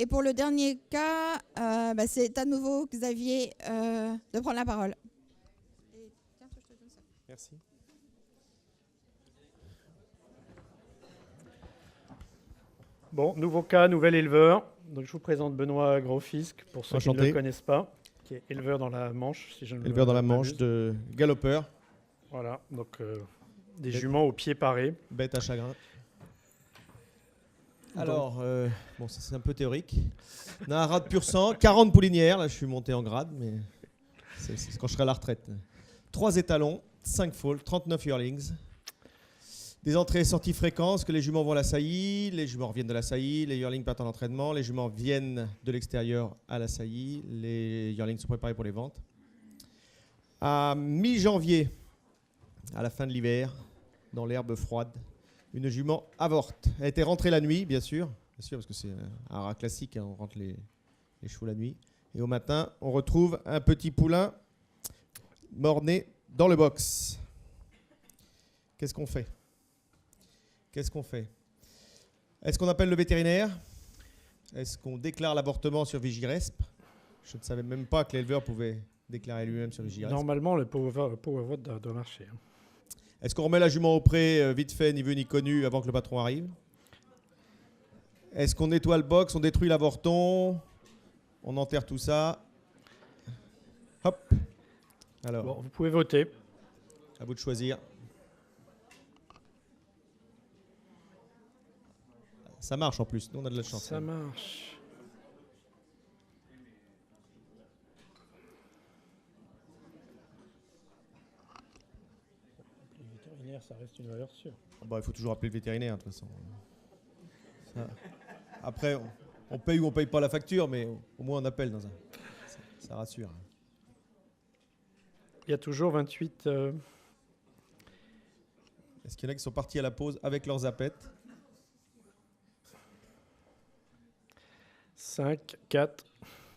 Et pour le dernier cas, c'est à nouveau Xavier de prendre la parole. Merci. Bon, nouveau cas, nouvel éleveur. Donc, je vous présente Benoît Grosfisque, pour ceux qui ne le connaissent pas, qui est éleveur dans la Manche, si je ne éleveur dans la Manche de galopeurs. Voilà, donc des juments aux pieds parés. Bête à chagrin. Alors, bon, ça c'est un peu théorique. On a un rat de pur sang, 40 poulinières. Là, je suis monté en grade, mais c'est quand je serai à la retraite. 3 étalons, 5 foals, 39 yearlings. Des entrées et sorties fréquentes, que les juments vont à la saillie, les juments reviennent de la saillie, les yearlings partent en entraînement, les juments viennent de l'extérieur à la saillie, les yearlings sont préparés pour les ventes. À mi-janvier, à la fin de l'hiver, dans l'herbe froide, une jument avorte. Elle était rentrée la nuit, bien sûr parce que c'est un rat classique, hein, on rentre les chevaux la nuit. Et au matin, on retrouve un petit poulain mort-né dans le box. Qu'est-ce qu'on fait ? Est-ce qu'on appelle le vétérinaire ? Est-ce qu'on déclare l'avortement sur Vigiresp ? Je ne savais même pas que l'éleveur pouvait déclarer lui-même sur Vigiresp. Normalement, le pauvre vote doit marcher. Est-ce qu'on remet la jument au pré, vite fait, ni vu ni connu, avant que le patron arrive ? Est-ce qu'on nettoie le box, on détruit l'avorton, on enterre tout ça ? Hop. Alors, bon, vous pouvez voter. À vous de choisir. Ça marche en plus, nous on a de la chance. Ça marche. Les vétérinaires, ça reste une valeur sûre. Bon, il faut toujours appeler le vétérinaire, de toute façon. Ça. Après, on paye ou on paye pas la facture, mais au moins on appelle. Ça rassure. Il y a toujours 28... Est-ce qu'il y en a qui sont partis à la pause avec leurs zapettes ? 5, 4,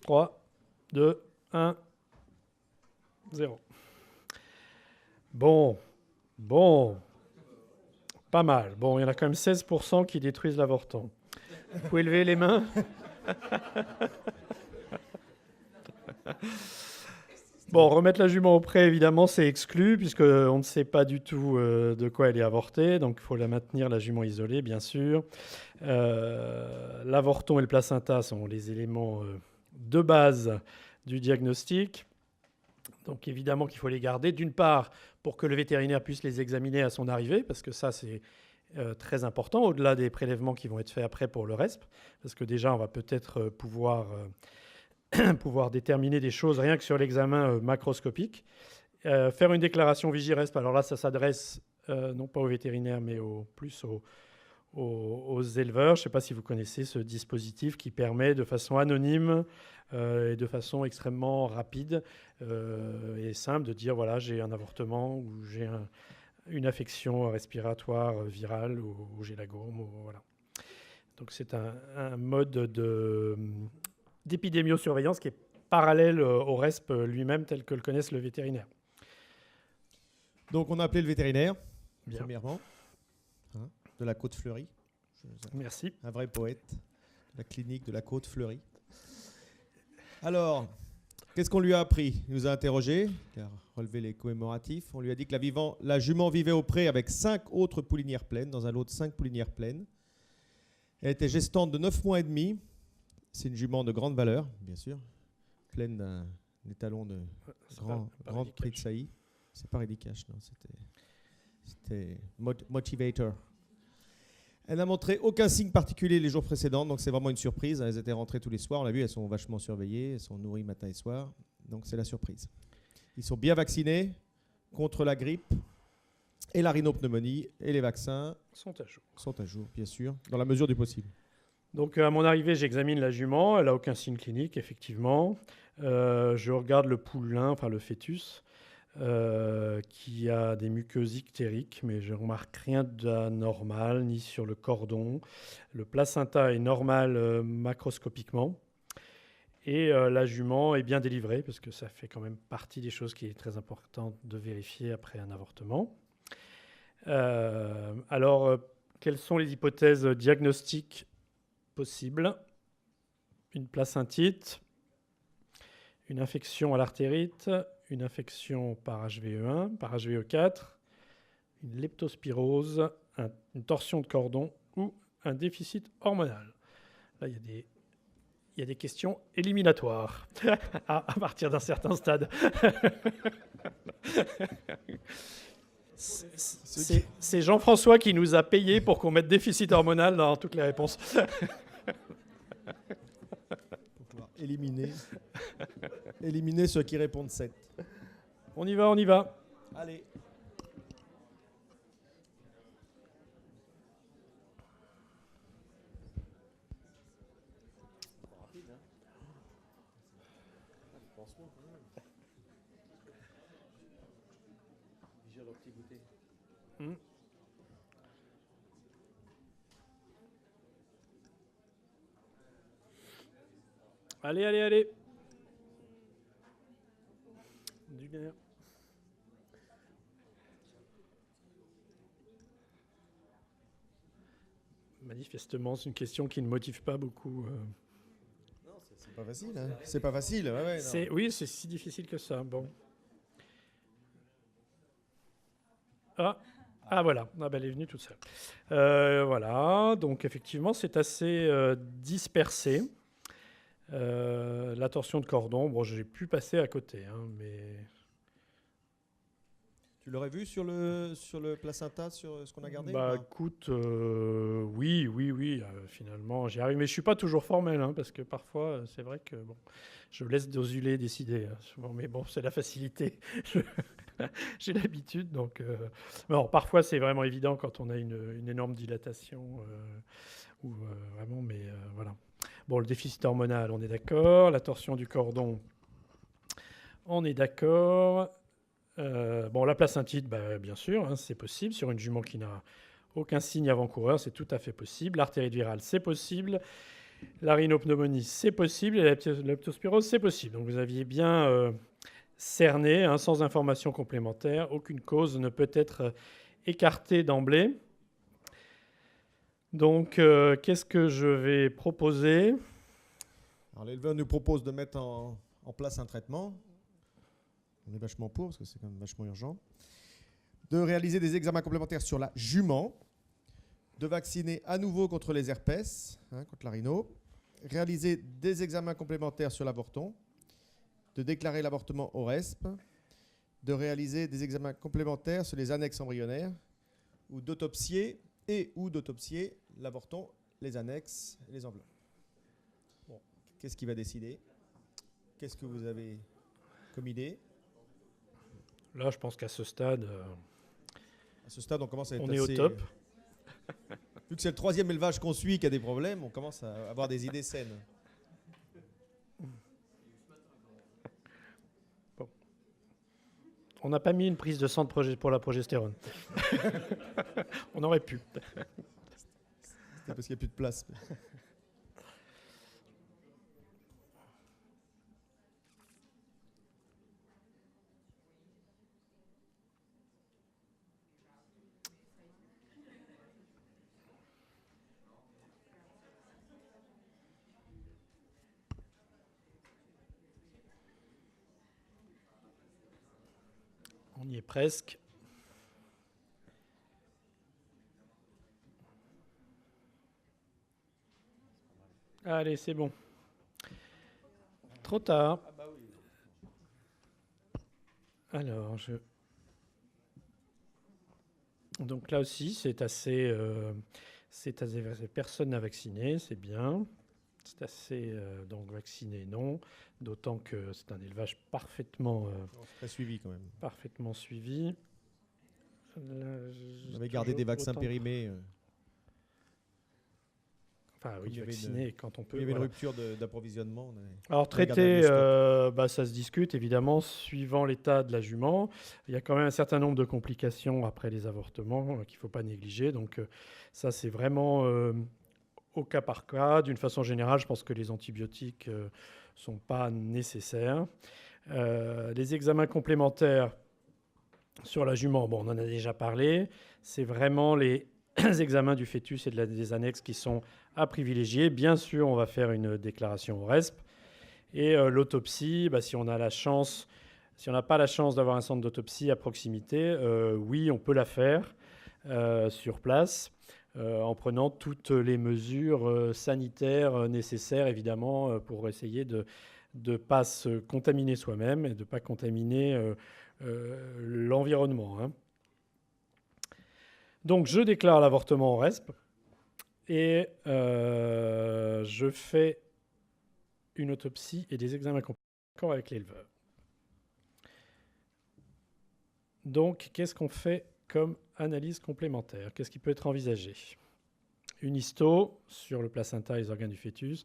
3, 2, 1, 0. Bon. Pas mal. Bon, il y en a quand même 16% qui détruisent l'avorton. Vous pouvez lever les mains ? Bon, remettre la jument au pré, évidemment, c'est exclu, puisqu'on ne sait pas du tout de quoi elle est avortée. Donc, il faut la maintenir, la jument isolée, bien sûr. L'avorton et le placenta sont les éléments de base du diagnostic. Donc, évidemment qu'il faut les garder. D'une part, pour que le vétérinaire puisse les examiner à son arrivée, parce que ça, c'est très important, au-delà des prélèvements qui vont être faits après pour le RESP. Parce que déjà, on va peut-être pouvoir déterminer des choses rien que sur l'examen macroscopique. Faire une déclaration Vigiresp, alors là, ça s'adresse non pas aux vétérinaires, mais plus aux éleveurs. Je ne sais pas si vous connaissez ce dispositif qui permet de façon anonyme et de façon extrêmement rapide et simple de dire, voilà, j'ai un avortement ou j'ai une affection respiratoire virale ou j'ai la gourme. Voilà. Donc c'est un mode d'épidémiosurveillance qui est parallèle au RESP lui-même tel que le connaissent le vétérinaire. Donc on a appelé le vétérinaire, Bien. Premièrement, de la Côte-Fleurie. Merci. Un vrai poète, la clinique de la Côte-Fleurie. Alors, qu'est-ce qu'on lui a appris ? Il nous a interrogé, il a relevé les commémoratifs. On lui a dit que la jument vivait au pré avec 5 autres poulinières pleines, dans un lot de 5 poulinières pleines. Elle était gestante de 9 mois et demi. C'est une jument de grande valeur, bien sûr, pleine d'un étalon de grand prix de saillie. C'est pas Ready Cash, non, c'était Motivator. Elle n'a montré aucun signe particulier les jours précédents, donc c'est vraiment une surprise. Elles étaient rentrées tous les soirs, on l'a vu, elles sont vachement surveillées, elles sont nourries matin et soir, donc c'est la surprise. Ils sont bien vaccinés contre la grippe et la rhinopneumonie, et les vaccins sont à jour, bien sûr, dans la mesure du possible. Donc à mon arrivée, j'examine la jument, elle n'a aucun signe clinique, effectivement. Je regarde le poulain, enfin le fœtus, qui a des muqueuses ictériques, mais je ne remarque rien d'anormal, ni sur le cordon. Le placenta est normal macroscopiquement. Et la jument est bien délivrée, parce que ça fait quand même partie des choses qui est très importante de vérifier après un avortement. Alors, quelles sont les hypothèses diagnostiques possibles ? une placentite, une infection à l'artérite, une infection par HVE1, par HVE4, une leptospirose, une torsion de cordon ou un déficit hormonal. Là, il y a des questions éliminatoires à partir d'un certain stade. C'est Jean-François qui nous a payé pour qu'on mette déficit hormonal dans toutes les réponses. Pour pouvoir éliminer ceux qui répondent 7. On y va, on y va. Allez. Allez, allez, allez. Du nerf. Manifestement, c'est une question qui ne motive pas beaucoup. Non, c'est pas facile. Hein. C'est pas facile. Ouais, oui, c'est si difficile que ça. Bon. Ah voilà, elle est venue toute seule. Voilà, donc effectivement, c'est assez dispersé. La torsion de cordon, bon, j'ai pu passer à côté, hein, mais... Tu l'aurais vu sur le placenta, sur ce qu'on a gardé? Écoute, oui, finalement, j'y arrive. Mais je ne suis pas toujours formel, hein, parce que parfois, c'est vrai que bon, je laisse Dosulé décider. Hein, souvent, mais bon, c'est la facilité. J'ai l'habitude. Donc, bon, parfois, c'est vraiment évident quand on a une énorme dilatation. Vraiment, mais voilà. Bon, le déficit hormonal, on est d'accord. La torsion du cordon, on est d'accord. Bon, la placentite, bien sûr, hein, c'est possible. Sur une jument qui n'a aucun signe avant-coureur, c'est tout à fait possible. L'artérite virale, c'est possible. La rhinopneumonie, c'est possible. Et la leptospirose, c'est possible. Donc, vous aviez bien cerné, hein, sans information complémentaire. Aucune cause ne peut être écartée d'emblée. Donc, qu'est-ce que je vais proposer? Alors, l'éleveur nous propose de mettre en place un traitement. On est vachement pour, parce que c'est quand même vachement urgent. De réaliser des examens complémentaires sur la jument. De vacciner à nouveau contre les herpès, hein, contre la rhino. Réaliser des examens complémentaires sur l'avorton. De déclarer l'avortement au RESP. De réaliser des examens complémentaires sur les annexes embryonnaires. Ou d'autopsier l'avorton, les annexes et les enveloppes. Bon, qu'est-ce qui va décider? Qu'est-ce que vous avez comme idée? Là, je pense qu'à ce stade... on commence à être on est au top. Vu que c'est le 3e élevage qu'on suit qui a des problèmes, on commence à avoir des idées saines. Bon. On n'a pas mis une prise de sang pour la progestérone. On aurait pu. C'était parce qu'il n'y a plus de place. On y est presque. Allez, c'est bon. Trop tard. Alors, donc là aussi, c'est assez personne à vacciner, c'est bien. C'est assez donc vacciné, non. D'autant que c'est un élevage parfaitement très suivi quand même. Parfaitement suivi. On avait gardé des vaccins périmés. Enfin oui, vacciner quand on peut. Il y avait une rupture d'approvisionnement. Alors traiter, ça se discute évidemment suivant l'état de la jument. Il y a quand même un certain nombre de complications après les avortements qu'il ne faut pas négliger. Donc ça c'est vraiment au cas par cas. D'une façon générale, je pense que les antibiotiques ne sont pas nécessaires. Les examens complémentaires sur la jument, on en a déjà parlé. C'est vraiment les examens du fœtus et des annexes qui sont à privilégier. Bien sûr, on va faire une déclaration au RESP. Et l'autopsie, si on a la chance, si on n'a pas la chance d'avoir un centre d'autopsie à proximité, oui, on peut la faire sur place en prenant toutes les mesures sanitaires nécessaires, évidemment, pour essayer de ne pas se contaminer soi-même et de ne pas contaminer l'environnement. Hein. Donc, je déclare l'avortement au RESP et je fais une autopsie et des examens complémentaires avec l'éleveur. Donc, qu'est-ce qu'on fait comme analyse complémentaire? Qu'est-ce qui peut être envisagé? Une histo sur le placenta et les organes du fœtus.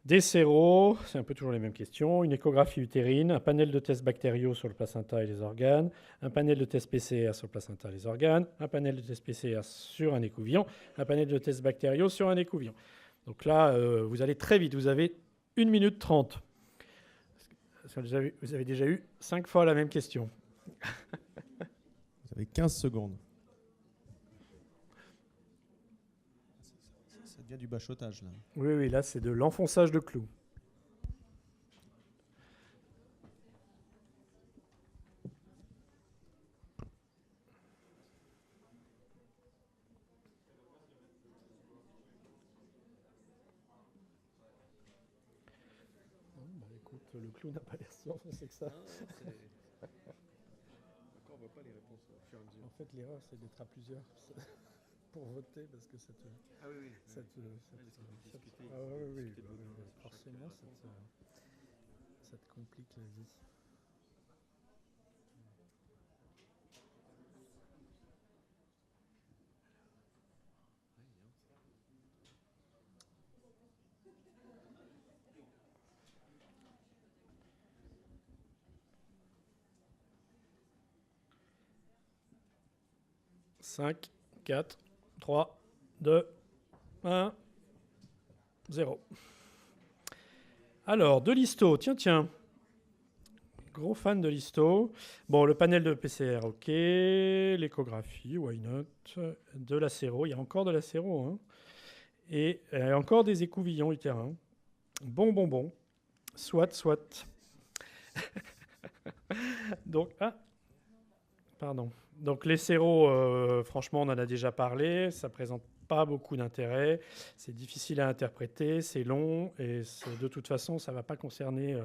Des séros, c'est un peu toujours les mêmes questions. Une échographie utérine, un panel de tests bactériaux sur le placenta et les organes, un panel de tests PCR sur le placenta et les organes, un panel de tests PCR sur un écouvillon, un panel de tests bactériaux sur un écouvillon. Donc là, vous allez très vite. Vous avez 1 minute 30. Vous avez déjà eu 5 fois la même question. Vous avez 15 secondes. Ça devient du bachotage, là. Oui, là, c'est de l'enfonçage de clous. Écoute, le clou n'a pas l'air si enfoncé que ça. On voit pas les réponses au fur et à mesure. En fait, l'erreur, c'est d'être à plusieurs pour voter, parce que ça te... Ah oui, oui. Forcément, ça te complique la vie. Cinq, 4, 3, 2, 1, 0. Alors, de l'histo, tiens. Gros fan de l'histo. Bon, le panel de PCR, ok. L'échographie, why not. De la séro, il y a encore de la séro. Hein. Et encore des écouvillons utérins. Bon. Soit. Donc, pardon. Donc les séros, franchement, on en a déjà parlé. Ça ne présente pas beaucoup d'intérêt. C'est difficile à interpréter, c'est long. Et de toute façon, ça ne va pas concerner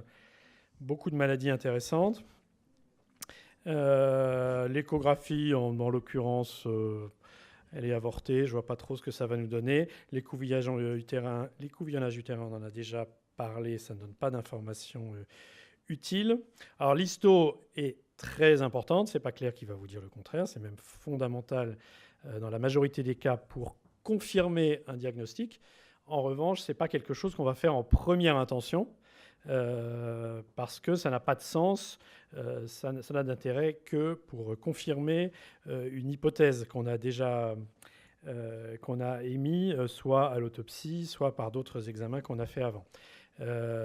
beaucoup de maladies intéressantes. L'échographie, en l'occurrence, elle est avortée. Je ne vois pas trop ce que ça va nous donner. L'écouvillonnage utérin, on en a déjà parlé. Ça ne donne pas d'informations utiles. Alors l'histo est très importante, c'est pas Claire qui va vous dire le contraire, c'est même fondamental dans la majorité des cas pour confirmer un diagnostic. En revanche, c'est pas quelque chose qu'on va faire en première intention parce que ça n'a pas de sens, ça n'a d'intérêt que pour confirmer une hypothèse qu'on a déjà émise, soit à l'autopsie, soit par d'autres examens qu'on a fait avant.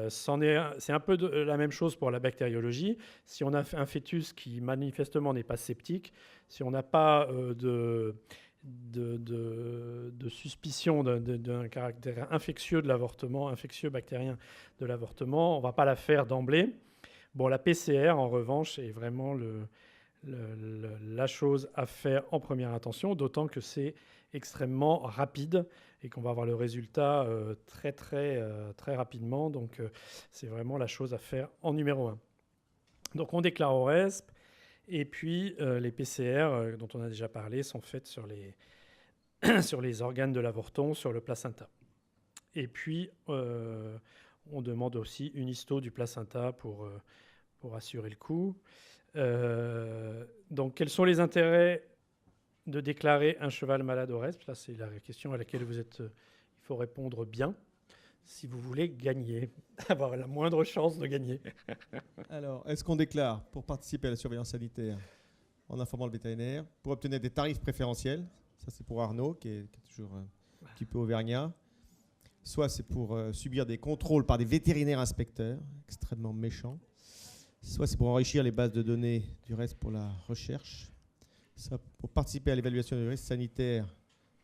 C'est un peu la même chose pour la bactériologie. Si on a un fœtus qui manifestement n'est pas septique, si on n'a pas de suspicion d'un caractère infectieux de l'avortement, infectieux bactérien de l'avortement, on ne va pas la faire d'emblée. Bon, la PCR, en revanche, est vraiment la chose à faire en première intention, d'autant que c'est extrêmement rapide et qu'on va avoir le résultat très rapidement. Donc, c'est vraiment la chose à faire en numéro 1. Donc, on déclare au RESP. Et puis, les PCR, dont on a déjà parlé, sont faites sur les organes de l'avorton, sur le placenta. Et puis, on demande aussi une histo du placenta pour assurer le coup. Donc, quels sont les intérêts de déclarer un cheval malade au RESP? Là, c'est la question à laquelle il faut répondre bien si vous voulez gagner, avoir la moindre chance de gagner. Alors, est-ce qu'on déclare pour participer à la surveillance sanitaire en informant le vétérinaire, pour obtenir des tarifs préférentiels? Ça, c'est pour Arnaud, qui est toujours un petit peu auvergnat. Soit c'est pour subir des contrôles par des vétérinaires inspecteurs, extrêmement méchants. Soit c'est pour enrichir les bases de données du RESP pour la recherche. Soit pour participer à l'évaluation du risque sanitaire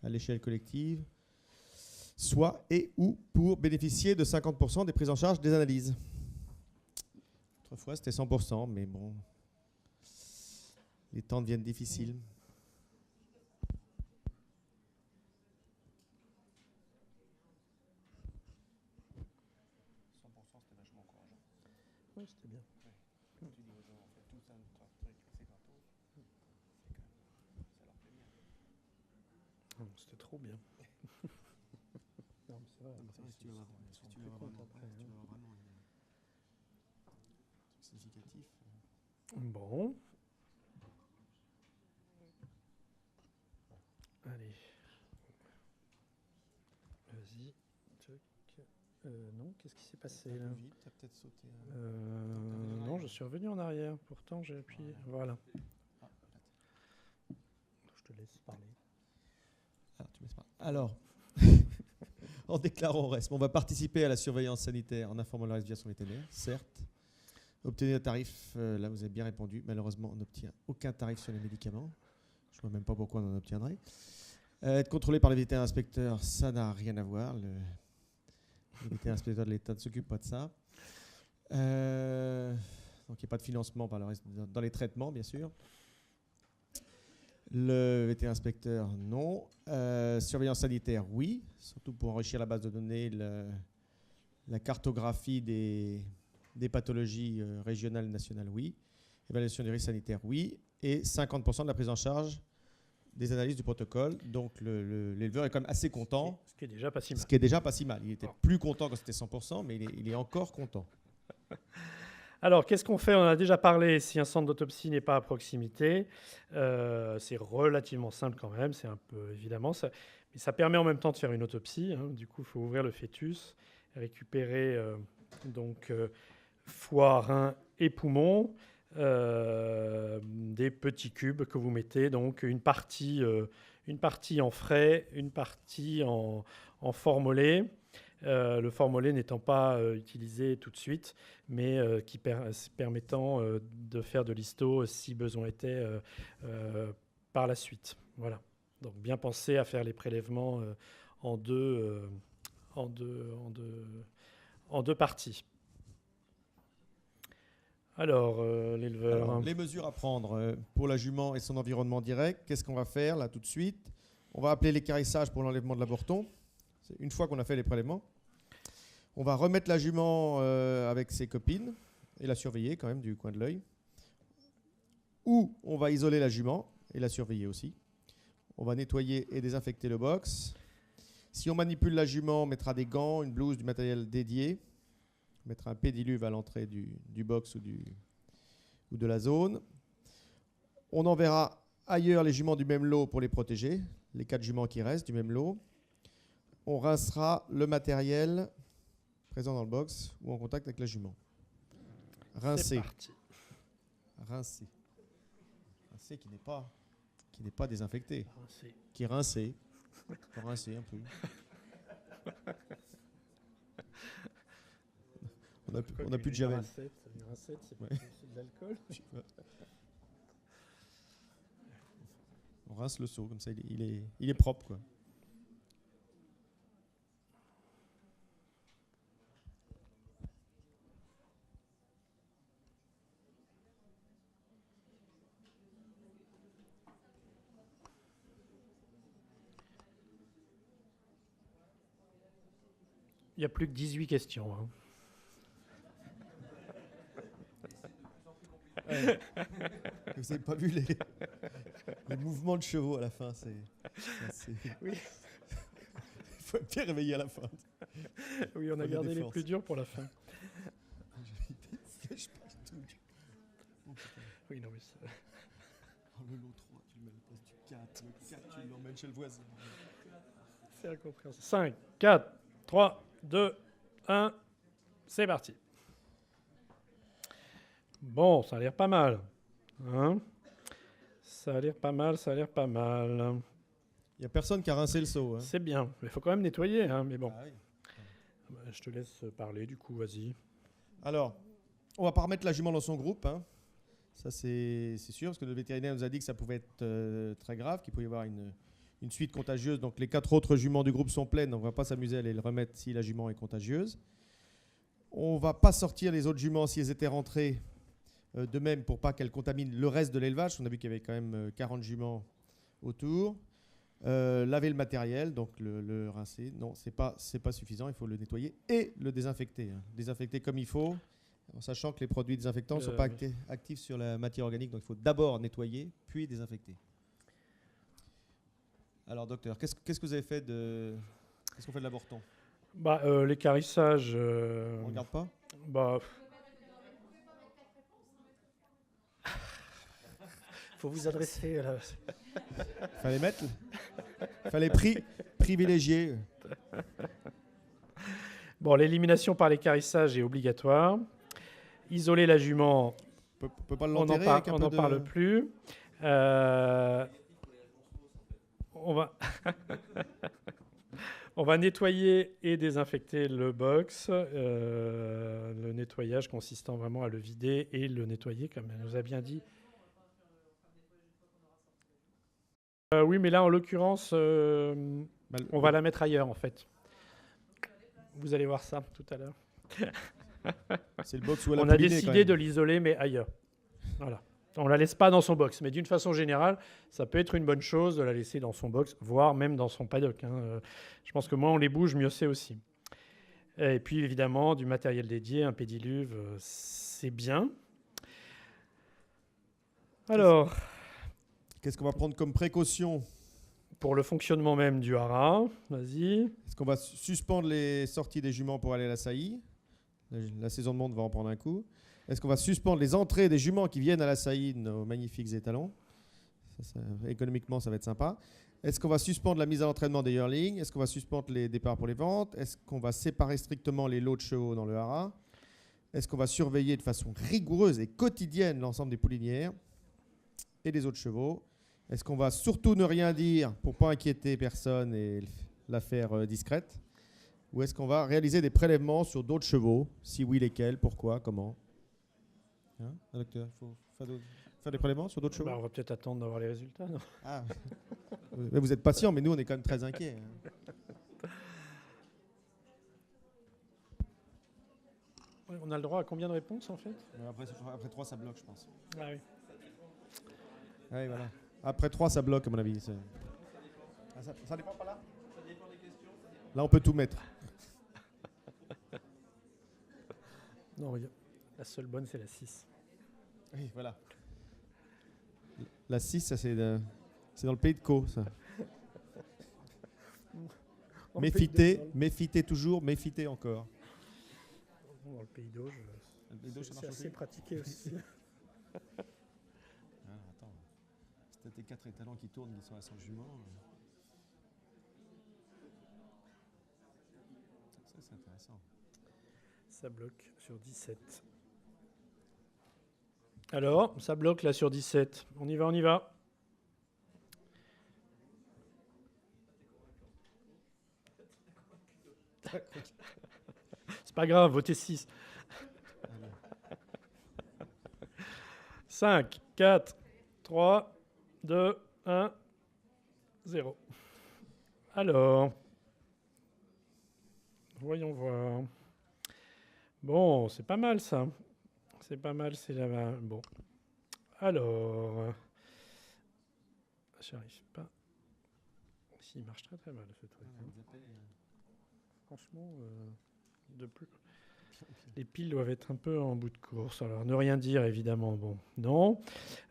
à l'échelle collective, soit et ou pour bénéficier de 50% des prises en charge des analyses. Autrefois, c'était 100%, mais bon, les temps deviennent difficiles. Oui, c'était bien. C'était trop bien. Non, mais c'est vrai. Bon. Allez. Vas-y. Non, qu'est-ce qui s'est passé là? Non, je suis revenu en arrière. Pourtant, j'ai appuyé. Voilà. Je te laisse parler. Alors, en déclarant au RESP, on va participer à la surveillance sanitaire en informant le RESP via son vétérinaire, certes. Obtenir un tarif, là vous avez bien répondu. Malheureusement, on n'obtient aucun tarif sur les médicaments. Je ne vois même pas pourquoi on en obtiendrait. Être contrôlé par les vétérinaires inspecteurs, ça n'a rien à voir. Le vétérinaire inspecteur de l'État ne s'occupe pas de ça. Donc il n'y a pas de financement par le reste dans les traitements, bien sûr. Le vétérinaire inspecteur, non. Surveillance sanitaire, oui. Surtout pour enrichir la base de données, la cartographie des pathologies régionales et nationales, oui. Évaluation des risques sanitaires, oui. Et 50% de la prise en charge des analyses du protocole. Donc l'éleveur est quand même assez content. Ce qui est déjà pas si mal. Ce qui est déjà pas si mal. Il était plus content quand c'était 100%, mais il est encore content. Alors, qu'est-ce qu'on fait? On en a déjà parlé. Si un centre d'autopsie n'est pas à proximité, c'est relativement simple quand même. C'est un peu évidemment, mais ça permet en même temps de faire une autopsie. Hein. Du coup, il faut ouvrir le fœtus, récupérer foie, rein et poumon, des petits cubes que vous mettez. Donc, une partie en frais, une partie en formolé. Le formolé n'étant pas utilisé tout de suite, mais permettant de faire de l'histo si besoin était par la suite. Voilà. Donc bien penser à faire les prélèvements en deux parties. Alors, l'éleveur... Alors, les mesures à prendre pour la jument et son environnement direct, qu'est-ce qu'on va faire là tout de suite? On va appeler l'équarrissage pour l'enlèvement de l'avorton. Une fois qu'on a fait les prélèvements, on va remettre la jument avec ses copines et la surveiller quand même du coin de l'œil. Ou on va isoler la jument et la surveiller aussi. On va nettoyer et désinfecter le box. Si on manipule la jument, on mettra des gants, une blouse, du matériel dédié. On mettra un pédiluve à l'entrée du box ou de la zone. On enverra ailleurs les juments du même lot pour les protéger, les 4 juments qui restent du même lot. On rincera le matériel présent dans le box ou en contact avec la jument. Rincer. Rincer. Rincer qui n'est pas désinfecté. Rincer. Qui est rincé. Faut rincer un peu. On n'a plus de javel. Une rincette, c'est Ouais. de l'alcool. On rince le seau, comme ça il est propre, quoi. Il n'y a plus que 18 questions. Hein. Ouais. Vous n'avez pas vu les mouvements de chevaux à la fin, Oui. Il faut être bien réveillé à la fin. Oui, on a gardé les plus durs pour la fin. Oui, non, mais ça... Le lot 3, tu le mets à la place du 4. Le 4, tu l'emmènes chez le voisin. C'est incompréhensible. 5, 4, 3, 2, 1, c'est parti. Bon, ça a l'air pas mal. Hein, ça a l'air pas mal. Il n'y a personne qui a rincé le seau. Hein. C'est bien. Il faut quand même nettoyer, hein, mais bon. Ah oui. Je te laisse parler, du coup, vas-y. Alors, on va pas remettre la jument dans son groupe. Hein. Ça, c'est sûr, parce que le vétérinaire nous a dit que ça pouvait être très grave, qu'il pouvait y avoir une suite contagieuse. Donc les 4 autres juments du groupe sont pleines. On ne va pas s'amuser à aller le remettre si la jument est contagieuse. On ne va pas sortir les autres juments si elles étaient rentrées de même pour pas qu'elles contaminent le reste de l'élevage. On a vu qu'il y avait quand même 40 juments autour. Laver le matériel, donc le rincer. Non, c'est pas suffisant. Il faut le nettoyer et le désinfecter. Désinfecter comme il faut, en sachant que les produits désinfectants ne sont pas actifs sur la matière organique. Donc il faut d'abord nettoyer, puis désinfecter. Alors docteur, qu'est-ce que vous avez fait qu'est-ce qu'on fait de l'avorton? L'équarrissage. On ne regarde pas? Faut vous adresser. Fallait mettre. Fallait privilégier. Bon, l'élimination par l'équarrissage est obligatoire. Isoler la jument, On peut pas on l'enterrer n'en parle plus. On va nettoyer et désinfecter le box. Le nettoyage consistant vraiment à le vider et le nettoyer, comme elle nous a bien dit. Oui, mais là, en l'occurrence, on va la mettre ailleurs, en fait. Vous allez voir ça tout à l'heure. C'est le box où elle On a décidé de l'isoler, mais ailleurs. Voilà. On ne la laisse pas dans son box. Mais d'une façon générale, ça peut être une bonne chose de la laisser dans son box, voire même dans son paddock. Je pense que moins on les bouge, mieux c'est aussi. Et puis, évidemment, du matériel dédié, un pédiluve, c'est bien. Alors... Qu'est-ce qu'on va prendre comme précaution? Pour le fonctionnement même du haras, vas-y. Est-ce qu'on va suspendre les sorties des juments pour aller à la saillie? La saison de monte va en prendre un coup. Est-ce qu'on va suspendre les entrées des juments qui viennent à la saillie, nos magnifiques étalons? Économiquement, ça va être sympa. Est-ce qu'on va suspendre la mise à l'entraînement des yearlings? Est-ce qu'on va suspendre les départs pour les ventes? Est-ce qu'on va séparer strictement les lots de chevaux dans le haras? Est-ce qu'on va surveiller de façon rigoureuse et quotidienne l'ensemble des poulinières et des autres chevaux? Est-ce qu'on va surtout ne rien dire pour ne pas inquiéter personne et la faire discrète? Ou est-ce qu'on va réaliser des prélèvements sur d'autres chevaux? Si oui, lesquels? Pourquoi? Comment? Docteur, il faut faire des prélèvements sur d'autres chevaux? On va peut-être attendre d'avoir les résultats. Non? Ah. Mais vous êtes patient, mais nous, on est quand même très inquiets. On a le droit à combien de réponses, en fait? Après 3, ça bloque, je pense. Ah oui. Oui, voilà. Après 3, ça bloque, à mon avis. Ça dépend pas là? Ça dépend des questions. Là, on peut tout mettre. Non, la seule bonne, c'est la 6. Oui, voilà. La 6, ça, c'est dans le pays de Caux, ça. Méfitez toujours, méfitez encore. Dans le pays d'Auge, c'est assez pratiqué aussi. Attends, c'est tes 4 étalons qui tournent, qui sont à 100 juments. Ça, c'est intéressant. Ça bloque sur 17. Alors, ça bloque là sur 17. On y va, on y va. C'est pas grave, votez 6. 5, 4, 3, 2, 1, 0. Alors, voyons voir. Bon, c'est pas mal ça. C'est pas mal, c'est là. Bon. Alors, j'arrive pas. Il marche très très mal ce truc. Franchement, les piles doivent être un peu en bout de course. Alors, ne rien dire, évidemment. Bon, non.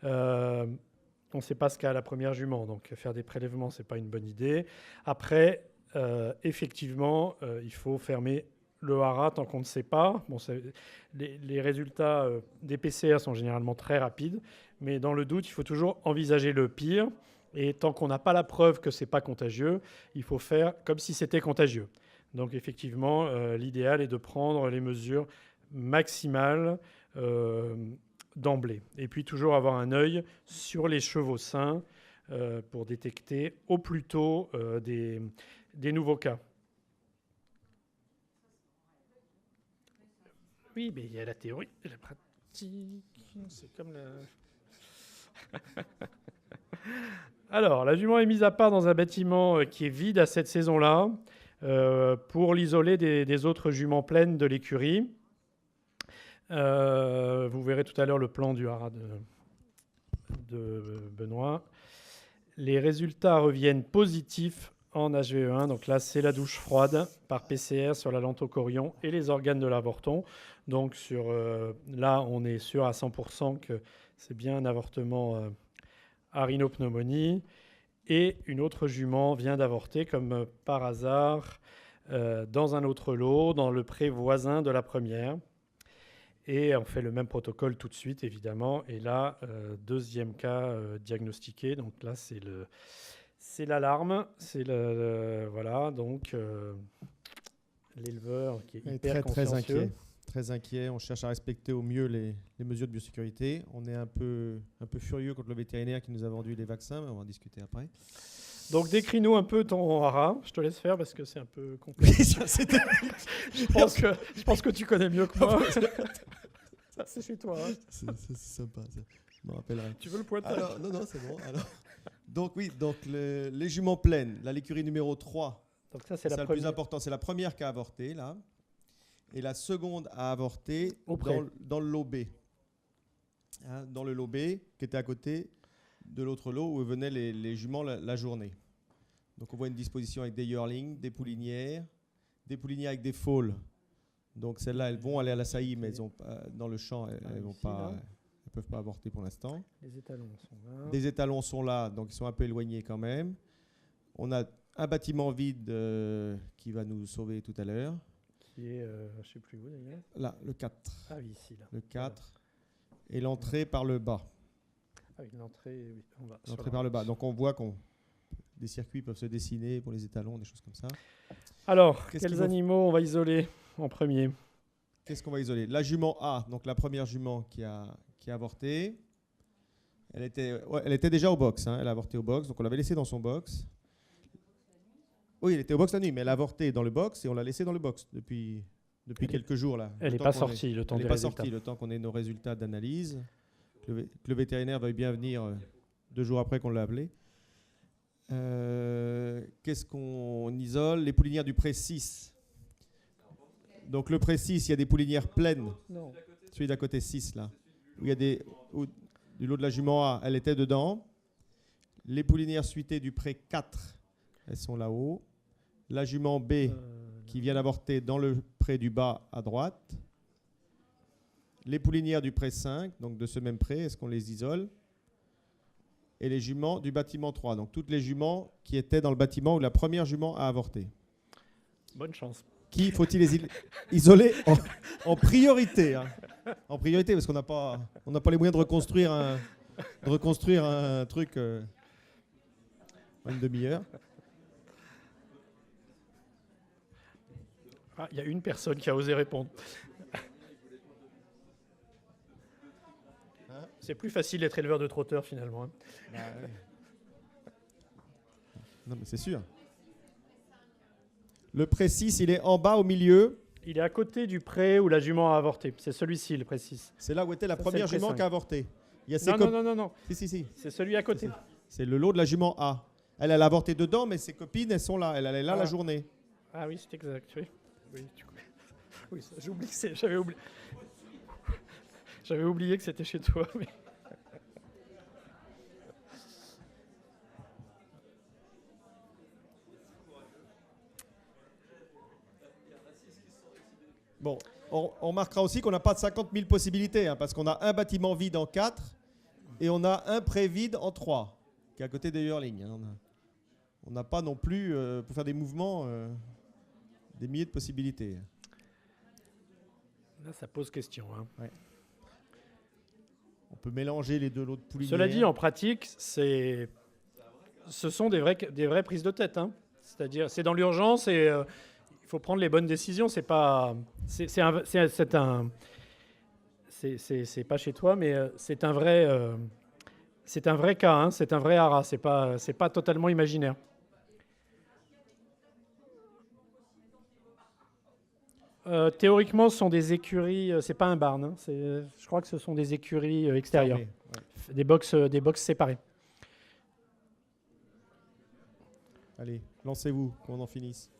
On ne sait pas ce qu'a la première jument, donc faire des prélèvements, ce n'est pas une bonne idée. Après, effectivement, il faut fermer le haras tant qu'on ne sait pas. Bon, les résultats des PCR sont généralement très rapides, mais dans le doute, il faut toujours envisager le pire. Et tant qu'on n'a pas la preuve que ce n'est pas contagieux, il faut faire comme si c'était contagieux. Donc effectivement, l'idéal est de prendre les mesures maximales d'emblée. Et puis toujours avoir un œil sur les chevaux sains pour détecter au plus tôt des nouveaux cas. Oui, mais il y a la théorie et la pratique. C'est comme la... Alors, la jument est mise à part dans un bâtiment qui est vide à cette saison-là pour l'isoler des autres juments pleines de l'écurie. Vous verrez tout à l'heure le plan du haras de Benoît. Les résultats reviennent positifs en HVE1. Donc là, c'est la douche froide par PCR sur la lentocorion et les organes de l'avorton. Donc là, on est sûr à 100% que c'est bien un avortement à rhinopneumonie. Et une autre jument vient d'avorter, comme par hasard, dans un autre lot, dans le pré voisin de la première. Et on fait le même protocole tout de suite, évidemment. Et là, deuxième cas diagnostiqué. Donc là, c'est l'alarme. Voilà, donc l'éleveur qui est hyper consciencieux. Très inquiet. On cherche à respecter au mieux les mesures de biosécurité. On est un peu furieux contre le vétérinaire qui nous a vendu les vaccins, mais on va en discuter après. Donc décris-nous un peu ton haras. Je te laisse faire parce que c'est un peu complexe. Je pense que tu connais mieux que moi. Ça, c'est chez toi. Hein. C'est sympa, ça. Je me rappellerai. Tu veux le pointage? Alors, non, c'est bon. Alors, donc les juments pleines, là, l'écurie numéro 3, donc ça, c'est le plus important. C'est la première qui a avorté, là. Et la seconde a avorté dans le lot B. Hein, dans le lot B, qui était à côté de l'autre lot où venaient les juments la journée. Donc on voit une disposition avec des yearlings, des poulinières avec des foals. Donc celles-là, elles vont aller à la saillie, mais elles ont, dans le champ, elles ne peuvent pas avorter pour l'instant. Les étalons sont là. Des étalons sont là, donc ils sont un peu éloignés quand même. On a un bâtiment vide qui va nous sauver tout à l'heure. Qui est, je ne sais plus où d'ailleurs. Là, le 4. Ah oui, ici. Là. Le 4. Et l'entrée par le bas. Ah oui, l'entrée, oui. L'entrée par le bas. Donc on voit des circuits peuvent se dessiner pour les étalons, des choses comme ça. Alors, quels animaux on va isoler en premier? Qu'est-ce qu'on va isoler? La jument A, donc la première jument qui a avorté. Elle était déjà au box, hein, elle a avorté au box, donc on l'avait laissée dans son box. Oui, elle était au box la nuit, mais elle a avorté dans le box et on l'a laissée dans le box depuis quelques jours. Là. Elle n'est pas sortie le temps des résultats. Elle n'est pas sortie le temps qu'on ait nos résultats d'analyse. Que le vétérinaire veuille bien venir 2 jours après qu'on l'a appelé. Qu'est-ce qu'on isole? Les poulinières du pré 6. Donc le pré 6, il y a des poulinières pleines. Non. Celui d'à côté 6, là. Où il y a du lot de la jument A, elle était dedans. Les poulinières suitées du pré 4, elles sont là-haut. La jument B, qui vient d'avorter dans le pré du bas à droite. Les poulinières du pré 5, donc de ce même pré, est-ce qu'on les isole? Et les juments du bâtiment 3, donc toutes les juments qui étaient dans le bâtiment où la première jument a avorté. Bonne chance. Qui faut-il isoler en priorité, hein. En priorité, parce qu'on n'a pas les moyens de reconstruire un truc en une demi-heure. Ah, il y a une personne qui a osé répondre. C'est plus facile d'être éleveur de trotteurs finalement. Hein. Non, mais c'est sûr. Le pré 6, il est en bas au milieu. Il est à côté du pré où la jument a avorté. C'est celui-ci, le pré 6. C'est là où était la première jument qui a avorté. Il y a non. Si. C'est celui à côté. C'est le lot de la jument A. Elle a avorté dedans, mais ses copines, elles sont là. Elle est là la journée. Ah oui, c'est exact. Oui, j'oublie que j'avais oublié. J'avais oublié que c'était chez toi. Mais... Bon, on remarquera aussi qu'on n'a pas de 50 000 possibilités, hein, parce qu'on a un bâtiment vide en 4 et on a un pré vide en 3, qui est à côté des yearlings. Hein. On n'a pas non plus, pour faire des mouvements, des milliers de possibilités. Là, ça pose question. Hein. Ouais. On peut mélanger les deux lots de poulinières. Cela dit, en pratique, ce sont des vraies prises de tête. Hein. C'est-à-dire, c'est dans l'urgence et il faut prendre les bonnes décisions. C'est pas chez toi, mais c'est un vrai cas. Hein. C'est un vrai haras. C'est pas totalement imaginaire. Théoriquement, ce sont des écuries. C'est pas un barn. Hein, je crois que ce sont des écuries extérieures, des box séparées. Allez, lancez-vous, qu'on en finisse.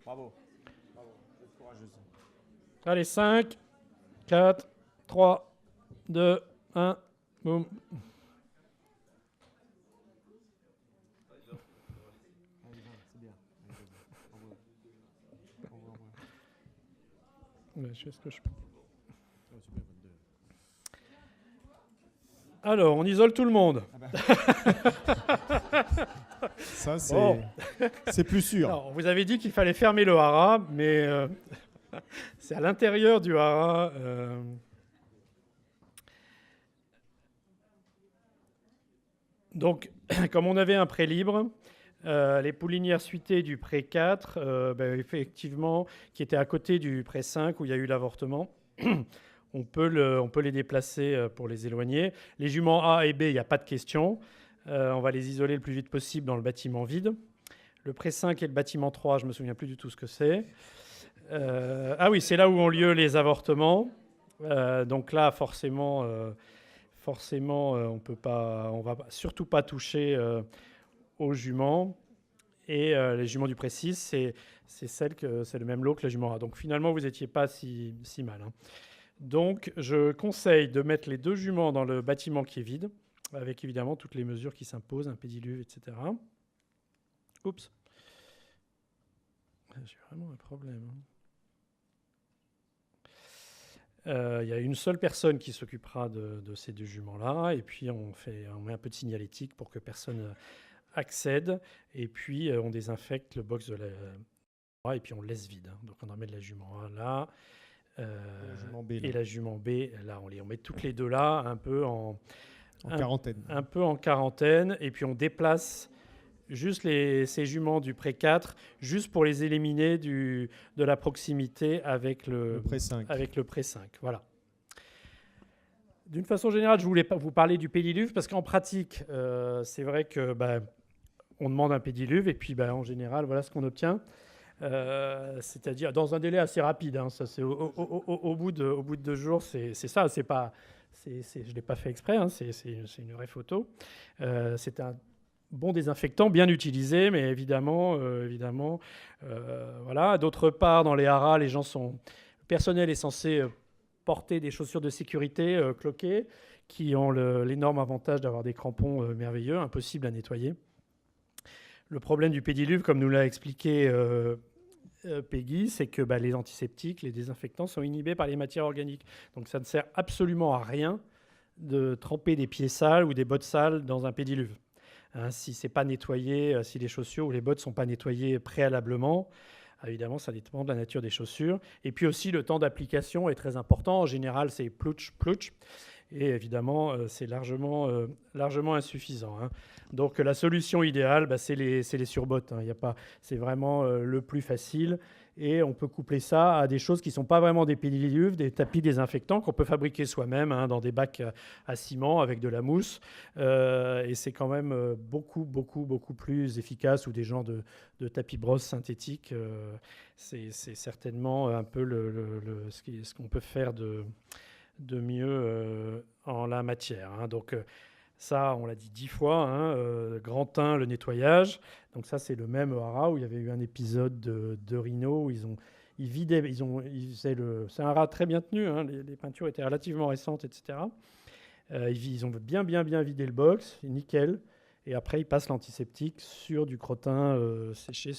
Bravo. Bravo, vous êtes courageuse. Allez, 5, 4, 3, 2, 1, boum. Ouais, je fais ce que je peux. Alors, on isole tout le monde. Ça, c'est Bon. c'est plus sûr. Alors, on vous avait dit qu'il fallait fermer le haras, mais c'est à l'intérieur du haras. Donc, comme on avait un pré libre, les poulinières suitées du pré 4, effectivement, qui étaient à côté du pré 5 où il y a eu l'avortement, on peut les déplacer pour les éloigner. Les juments A et B, il n'y a pas de question. On va les isoler le plus vite possible dans le bâtiment vide. Le pré 5 et le bâtiment 3, je ne me souviens plus du tout ce que c'est. Ah oui, c'est là où ont lieu les avortements. Donc là, forcément, on va surtout pas toucher aux juments. Et les juments du pré 6, c'est le même lot que la jument A. Donc finalement, vous n'étiez pas si mal. Hein. Donc je conseille de mettre les 2 juments dans le bâtiment qui est vide, avec évidemment toutes les mesures qui s'imposent, un pédiluve, etc. Oups. J'ai vraiment un problème. Il y a une seule personne qui s'occupera de ces 2 juments-là, et puis on met un peu de signalétique pour que personne accède, et puis on désinfecte le box de la... et puis on le laisse vide. Donc on en met de la jument A là, et la jument B, là on met toutes les 2 là, un peu en quarantaine. Un peu en quarantaine, et puis on déplace juste ces juments du pré 4, juste pour les éliminer de la proximité avec le pré 5. Avec le pré 5, voilà. D'une façon générale, je voulais vous parler du pédiluve, parce qu'en pratique, c'est vrai que on demande un pédiluve, et puis en général, voilà ce qu'on obtient. C'est-à-dire dans un délai assez rapide. Hein, ça, c'est au bout de 2 jours, c'est ça. Je ne l'ai pas fait exprès, hein, c'est une vraie photo. C'est un bon désinfectant, bien utilisé, mais évidemment, voilà. D'autre part, dans les haras, le personnel est censé porter des chaussures de sécurité cloquées, qui ont l'énorme avantage d'avoir des crampons merveilleux, impossibles à nettoyer. Le problème du pédiluve, comme nous l'a expliqué Peggy, c'est que les antiseptiques, les désinfectants sont inhibés par les matières organiques. Donc ça ne sert absolument à rien de tremper des pieds sales ou des bottes sales dans un pédiluve. Hein, si c'est pas nettoyé, si les chaussures ou les bottes ne sont pas nettoyées préalablement, évidemment, ça dépend de la nature des chaussures. Et puis aussi, le temps d'application est très important. En général, c'est plouch. Et évidemment, c'est largement insuffisant. Hein. Donc la solution idéale, c'est les surbottes. Hein. C'est vraiment le plus facile. Et on peut coupler ça à des choses qui ne sont pas vraiment des pédiluves, des tapis désinfectants qu'on peut fabriquer soi-même dans des bacs à ciment avec de la mousse. Et c'est quand même beaucoup plus efficace. Ou des genres de tapis brosse synthétiques. C'est certainement un peu ce qu'on peut faire de mieux en la matière. Hein. Donc ça, on l'a dit 10 fois. Hein, grand 1, le nettoyage. Donc ça, c'est le même haras où il y avait eu un épisode de Rhino où ils vidaient, c'est un haras très bien tenu. Hein, les peintures étaient relativement récentes, etc. Ils ont bien vidé le box, nickel. Et après, ils passent l'antiseptique sur du crottin séché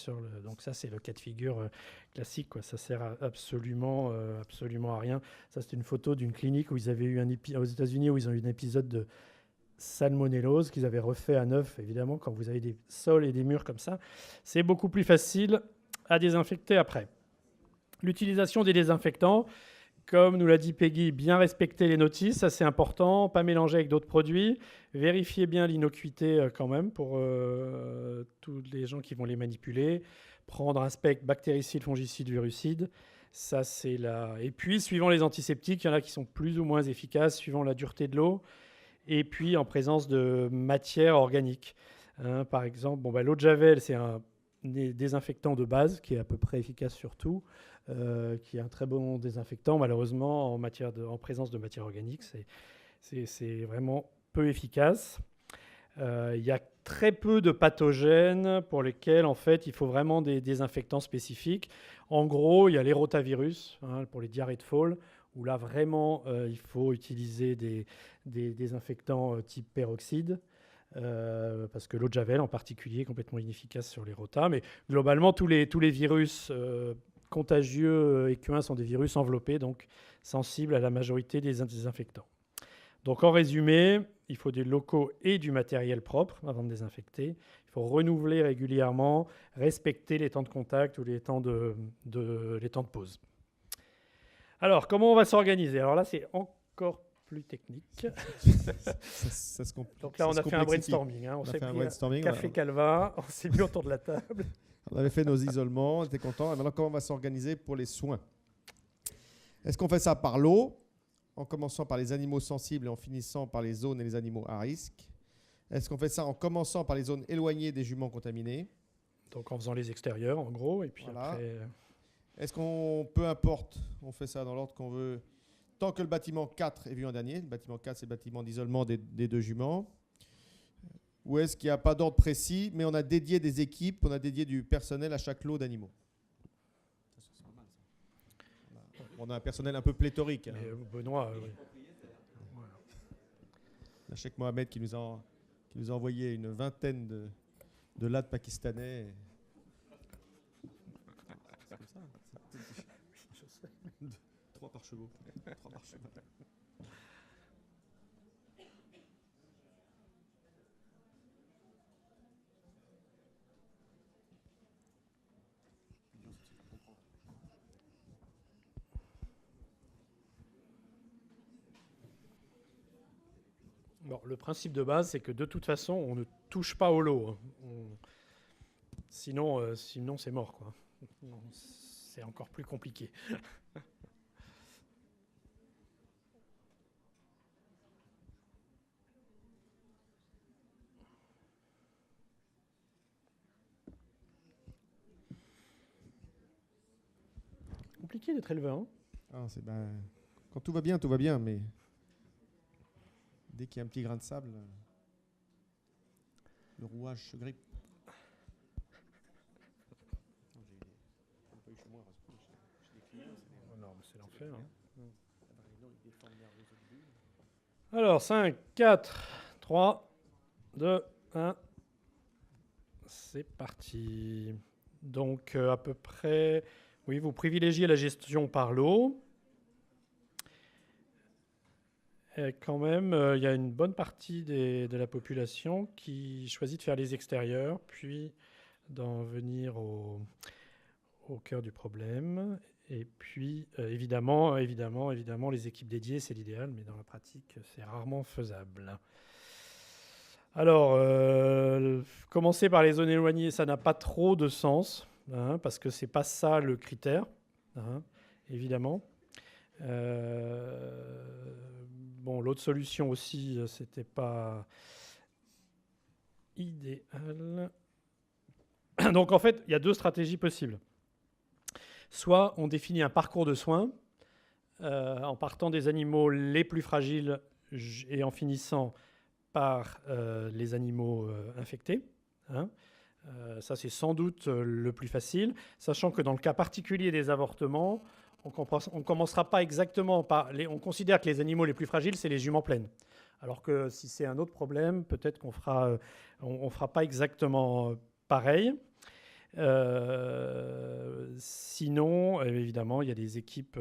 Donc ça, c'est le cas de figure classique, quoi. Ça sert absolument à rien. Ça, c'est une photo d'une clinique où ils avaient eu aux États-Unis où ils ont eu un épisode de salmonellose qu'ils avaient refait à neuf. Évidemment, quand vous avez des sols et des murs comme ça, c'est beaucoup plus facile à désinfecter après. L'utilisation des désinfectants, comme nous l'a dit Peggy, bien respecter les notices, ça c'est important, pas mélanger avec d'autres produits, vérifier bien l'innocuité quand même pour tous les gens qui vont les manipuler, prendre un spectre bactéricide, fongicide, virucide, ça c'est là. Et puis, suivant les antiseptiques, il y en a qui sont plus ou moins efficaces, suivant la dureté de l'eau, et puis en présence de matières organiques. Hein, par exemple, l'eau de Javel, c'est un désinfectant de base qui est à peu près efficace sur tout, qui est un très bon désinfectant. Malheureusement, en présence de matières organiques, c'est vraiment peu efficace. Il y a très peu de pathogènes pour lesquels, en fait, il faut vraiment des désinfectants spécifiques. En gros, il y a les rotavirus, pour les diarrhées de Fall, où là, vraiment, il faut utiliser des désinfectants type peroxyde, parce que l'eau de Javel, en particulier, est complètement inefficace sur les rotas. Mais globalement, tous les virus contagieux équins sont des virus enveloppés, donc sensibles à la majorité des désinfectants. Donc en résumé, il faut des locaux et du matériel propre avant de désinfecter. Il faut renouveler régulièrement, respecter les temps de contact ou les temps de pause. Alors, comment on va s'organiser? Alors là, c'est encore plus technique. Donc là, on a fait un brainstorming. On s'est pris un café Calva, on s'est mis autour de la table. On avait fait nos isolements, on était contents. Et maintenant, comment on va s'organiser pour les soins? Est-ce qu'on fait ça par lot, en commençant par les animaux sensibles et en finissant par les zones et les animaux à risque? Est-ce qu'on fait ça en commençant par les zones éloignées des juments contaminés? Donc en faisant les extérieurs, en gros, et puis voilà. Après... Est-ce qu'on, peu importe, on fait ça dans l'ordre qu'on veut, tant que le bâtiment 4 est vu en dernier? Le bâtiment 4, c'est le bâtiment d'isolement des deux juments. Ou est-ce qu'il n'y a pas d'ordre précis, mais on a dédié des équipes, on a dédié du personnel à chaque lot d'animaux? On a un personnel un peu pléthorique. Benoît, oui. Voilà. On a Cheikh Mohamed qui nous a envoyé une vingtaine de lads pakistanais. C'est comme ça. 3 par chevaux. 3 par cheval. Bon, le principe de base, c'est que de toute façon, on ne touche pas au lot. Sinon, c'est mort, quoi. C'est encore plus compliqué. Compliqué d'être éleveur. Quand tout va bien, mais dès qu'il y a un petit grain de sable, le rouage se grippe. Non, mais c'est l'enfer. Alors, 5, 4, 3, 2, 1. C'est parti. Donc, à peu près... Oui, vous privilégiez la gestion par lot. Et quand même, il y a une bonne partie de la population qui choisit de faire les extérieurs, puis d'en venir au cœur du problème. Et puis, évidemment, les équipes dédiées, c'est l'idéal, mais dans la pratique, c'est rarement faisable. Alors, commencer par les zones éloignées, ça n'a pas trop de sens, parce que ce n'est pas ça le critère, évidemment. Bon, l'autre solution aussi, c'était pas idéal. Donc, en fait, il y a deux stratégies possibles. Soit on définit un parcours de soins en partant des animaux les plus fragiles et en finissant par les animaux infectés. Ça, c'est sans doute le plus facile, sachant que dans le cas particulier des avortements, on ne commencera pas exactement par... On considère que les animaux les plus fragiles, c'est les juments pleines. Alors que si c'est un autre problème, peut-être qu'on fera, on fera pas exactement pareil. Sinon, évidemment, il y a les équipes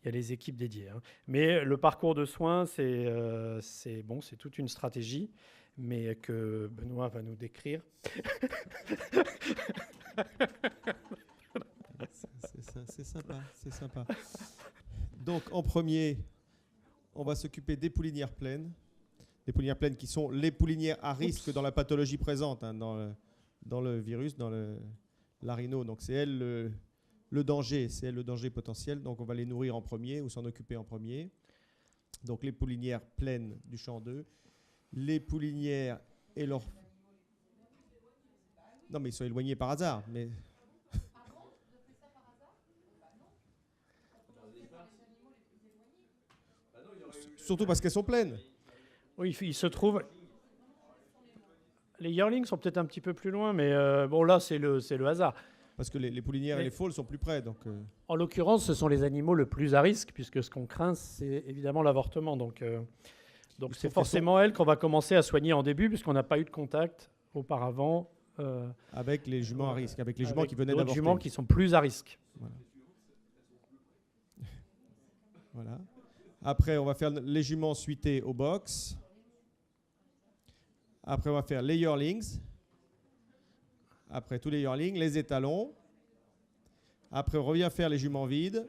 dédiées. Mais le parcours de soins, c'est toute une stratégie, mais que Benoît va nous décrire. C'est sympa. Donc, en premier, on va s'occuper des poulinières pleines. Des poulinières pleines qui sont les poulinières à risque dans la pathologie présente, dans le virus, dans la rhino. Donc, c'est elle le danger, c'est elle le danger potentiel. Donc, on va les nourrir en premier ou s'en occuper en premier. Donc, les poulinières pleines du champ 2. Les poulinières et leurs... Non, mais ils sont éloignés par hasard. Mais... Surtout parce qu'elles sont pleines. Oui, il se trouve... Les yearlings sont peut-être un petit peu plus loin, mais bon, là, c'est le hasard. Parce que les poulinières et les foals sont plus près. Donc, En l'occurrence, ce sont les animaux le plus à risque, puisque ce qu'on craint, c'est évidemment l'avortement. Donc c'est forcément elles qu'on va commencer à soigner en début, puisqu'on n'a pas eu de contact auparavant. Avec les juments à risque, avec les juments qui venaient d'autres d'avorter. juments qui sont plus à risque. Voilà. Après, on va faire les juments suités au box. Après, on va faire les yearlings. Après, tous les yearlings, les étalons. Après, on revient faire les juments vides.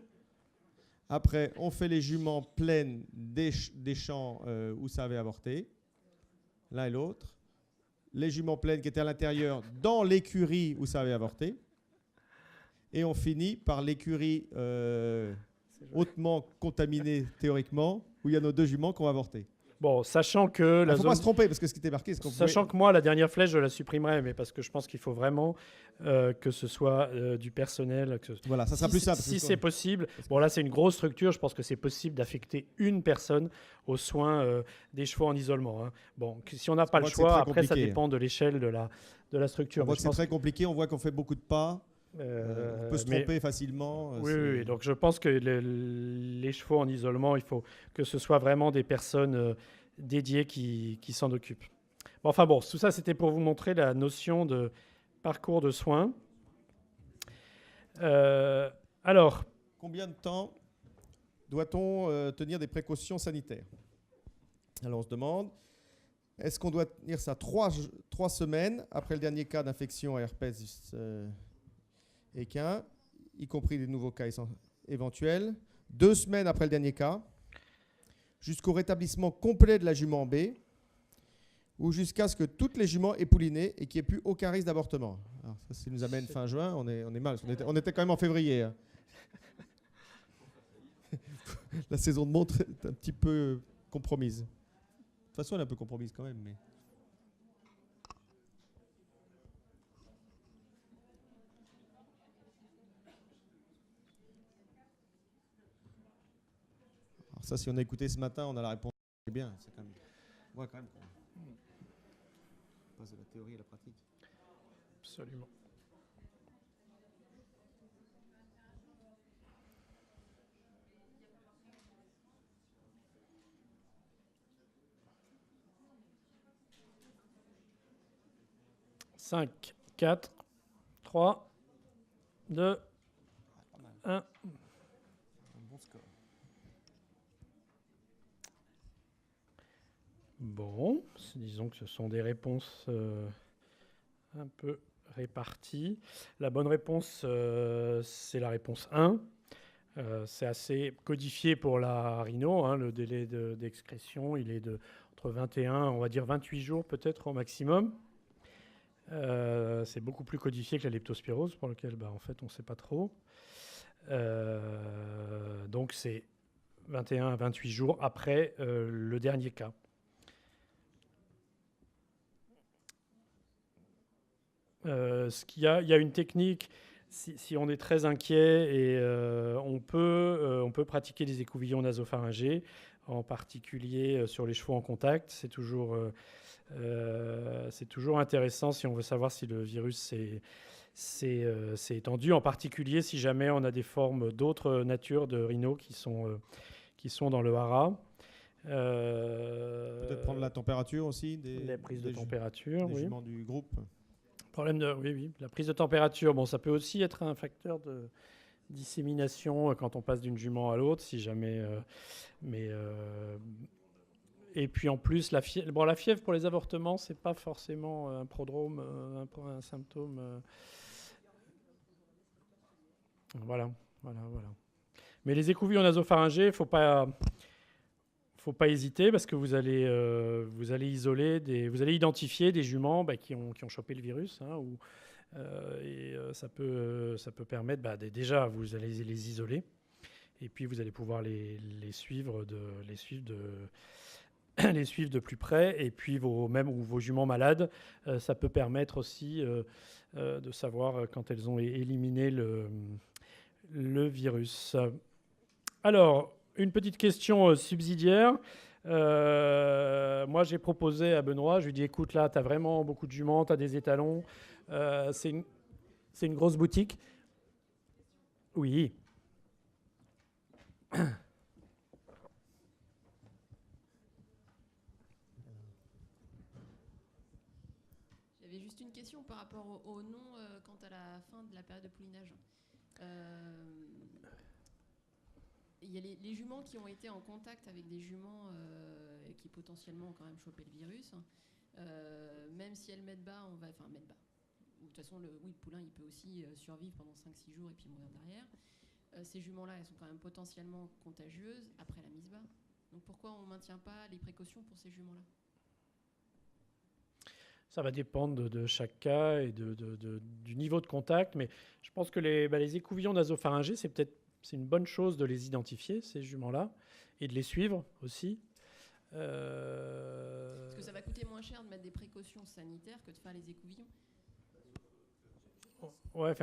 Après, on fait les juments pleines des champs où ça avait avorté, l'un et l'autre. Les juments pleines qui étaient à l'intérieur dans l'écurie où ça avait avorté. Et on finit par l'écurie hautement contaminée théoriquement, où il y a nos 2 juments qui ont avorté. Bon, sachant que Il ne faut pas se tromper, parce que ce qui était marqué... Sachant que moi, la dernière flèche, je la supprimerai, mais parce que je pense qu'il faut vraiment que ce soit du personnel. Voilà, ça sera plus simple. Si c'est possible. Bon, là, c'est une grosse structure. Je pense que c'est possible d'affecter une personne aux soins des chevaux en isolement. Hein. Bon, si on n'a pas le choix, après, ça dépend de l'échelle de la structure. On voit que c'est très compliqué. On voit qu'on fait beaucoup de pas. On peut se tromper facilement. Oui, donc je pense que les chevaux en isolement, il faut que ce soit vraiment des personnes dédiées qui s'en occupent. Bon, enfin bon, tout ça, c'était pour vous montrer la notion de parcours de soins. Alors, combien de temps doit-on tenir des précautions sanitaires? Alors on se demande, est-ce qu'on doit tenir ça 3 semaines après le dernier cas d'infection à herpès équin, y compris les nouveaux cas éventuels, 2 semaines après le dernier cas, jusqu'au rétablissement complet de la jument B, ou jusqu'à ce que toutes les juments aient pouliné et qu'il n'y ait plus aucun risque d'avortement. Alors ça, ça nous amène fin juin, on est mal. On était quand même en février. Hein. La saison de montre est un petit peu compromise. De toute façon, elle est un peu compromise quand même. Mais... Alors ça, si on a écouté ce matin, on a la réponse. C'est bien. C'est quand même... Ouais, quand même. On passe de la théorie à la pratique. Absolument. Cinq, 4, 3, 2, 1. Bon score. Bon, disons que ce sont des réponses un peu réparties. La bonne réponse, c'est la réponse 1. C'est assez codifié pour la rhino. Hein, le délai d'excrétion, il est entre 21, on va dire 28 jours peut-être au maximum. C'est beaucoup plus codifié que la leptospirose, pour lequel en fait on ne sait pas trop. Donc c'est 21 à 28 jours après le dernier cas. Il y a une technique, si on est très inquiet, et on peut pratiquer des écouvillons nasopharyngés, en particulier sur les chevaux en contact. C'est toujours intéressant si on veut savoir si le virus s'est étendu, en particulier si jamais on a des formes d'autres natures de rhino qui sont dans le hara. Peut-être prendre la température aussi les prises de température, des oui. juments du groupe. Oui, la prise de température, bon, ça peut aussi être un facteur de dissémination quand on passe d'une jument à l'autre, si jamais. Et puis en plus, la fièvre pour les avortements, c'est pas forcément un prodrome, un symptôme. Voilà. Mais les écouvillons nasopharyngés, faut pas hésiter, parce que vous allez identifier des juments qui ont chopé le virus, hein, ça peut permettre, déjà vous allez les isoler, et puis vous allez pouvoir les suivre de plus près, et puis vos juments malades, ça peut permettre aussi de savoir quand elles ont éliminé le virus. Alors, une petite question subsidiaire. Moi, j'ai proposé à Benoît, je lui ai dit, écoute, là, tu as vraiment beaucoup de juments, tu as des étalons. C'est une grosse boutique. Oui. J'avais juste une question par rapport au nom quant à la fin de la période de poulinage. Il y a les juments qui ont été en contact avec des juments qui potentiellement ont quand même chopé le virus. Même si elles mettent bas, enfin mettent bas. De toute façon, le poulain, il peut aussi survivre pendant 5-6 jours et puis mourir derrière. Ces juments-là, elles sont quand même potentiellement contagieuses après la mise bas. Donc pourquoi on ne maintient pas les précautions pour ces juments-là ? Ça va dépendre de chaque cas et du niveau de contact, mais je pense que les écouvillons nasopharyngés, c'est une bonne chose de les identifier, ces juments-là, et de les suivre aussi. Parce que ça va coûter moins cher de mettre des précautions sanitaires que de faire les écouvillons. Ouais,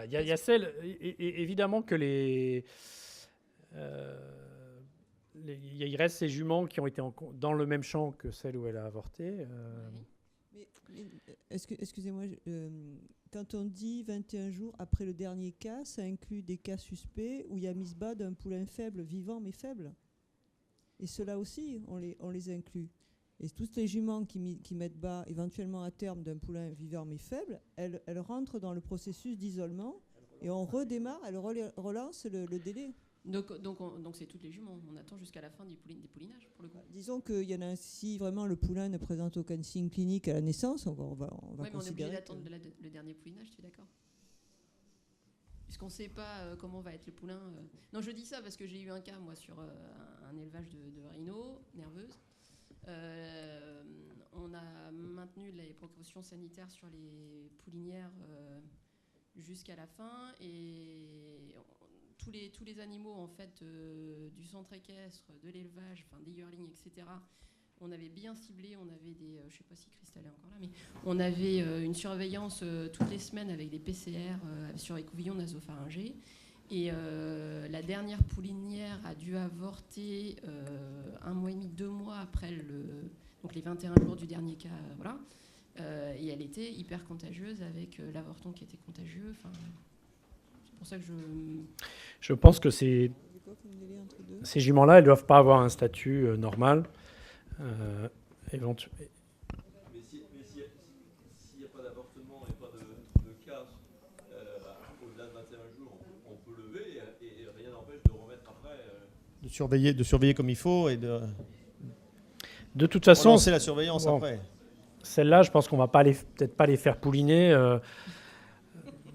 il y a celle, évidemment que il reste ces juments qui ont été dans le même champ que celle où elle a avorté. Mais, excusez-moi, quand on dit 21 jours après le dernier cas, ça inclut des cas suspects où il y a mise bas d'un poulain faible, vivant mais faible. Et ceux-là aussi, on les inclut. Et toutes les juments qui mettent bas, éventuellement à terme, d'un poulain vivant mais faible, elles rentrent dans le processus d'isolement et on redémarre, elles relancent le délai. Donc c'est toutes les juments. On attend jusqu'à la fin des poulinages pour le coup. Disons qu'il y en a, si vraiment le poulain ne présente aucun signe clinique à la naissance, on va Oui, mais on est obligé considérer. d'attendre le dernier poulinage, tu es d'accord ? Puisqu'on ne sait pas comment va être le poulain. Non, je dis ça parce que j'ai eu un cas, moi, sur un élevage de rhinos nerveuses. On a maintenu les précautions sanitaires sur les poulinières jusqu'à la fin et tous les animaux en fait du centre équestre, de l'élevage, enfin des yearlings, etc. On avait bien ciblé, on avait des, je sais pas si Christelle est encore là, mais on avait une surveillance toutes les semaines avec des PCR sur écouvillons nasopharyngés. Et la dernière poulinière a dû avorter 1 mois et demi, 2 mois après donc les 21 jours du dernier cas, voilà. Et elle était hyper contagieuse avec l'avorton qui était contagieux. Enfin, c'est pour ça que je pense que ces juments-là, elles ne doivent pas avoir un statut normal. Éventuellement. Mais s'il n'y a pas d'avortement et pas de cas au-delà de 21 jours, on peut lever et rien n'empêche de remettre après. De surveiller comme il faut et de toute façon, relancer la surveillance après. Celles-là, je pense qu'on ne va peut-être pas les faire pouliner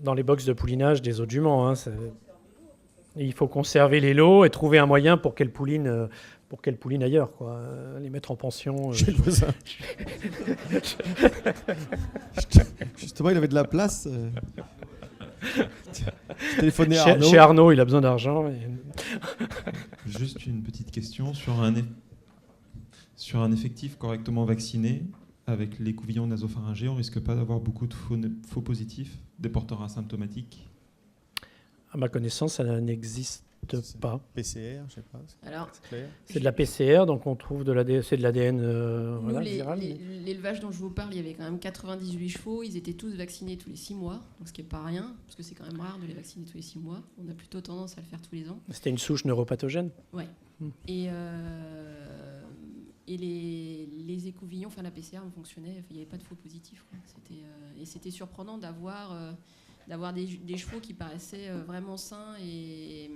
dans les box de poulinage des autres juments. Hein. Il faut conserver les lots et trouver un moyen pour qu'elles poulinent ailleurs, quoi. Les mettre en pension. Chez le voisin. Justement, il avait de la place. Je téléphonais à Arnaud. Chez Arnaud, il a besoin d'argent. Juste une petite question sur un effectif correctement vacciné. Avec l'écouvillon nasopharyngé, on ne risque pas d'avoir beaucoup de faux positifs, des porteurs asymptomatiques? À ma connaissance, ça n'existe pas. PCR, je sais pas. Alors, c'est de la PCR, donc on trouve c'est de l'ADN viral. L'élevage dont je vous parle, il y avait quand même 98 chevaux. Ils étaient tous vaccinés tous les 6 mois, donc ce qui n'est pas rien, parce que c'est quand même rare de les vacciner tous les 6 mois. On a plutôt tendance à le faire tous les ans. C'était une souche neuropathogène. Ouais. Et les écouvillons, enfin la PCR fonctionnait, il n'y avait pas de faux positifs, quoi. Et c'était surprenant d'avoir des chevaux qui paraissaient vraiment sains et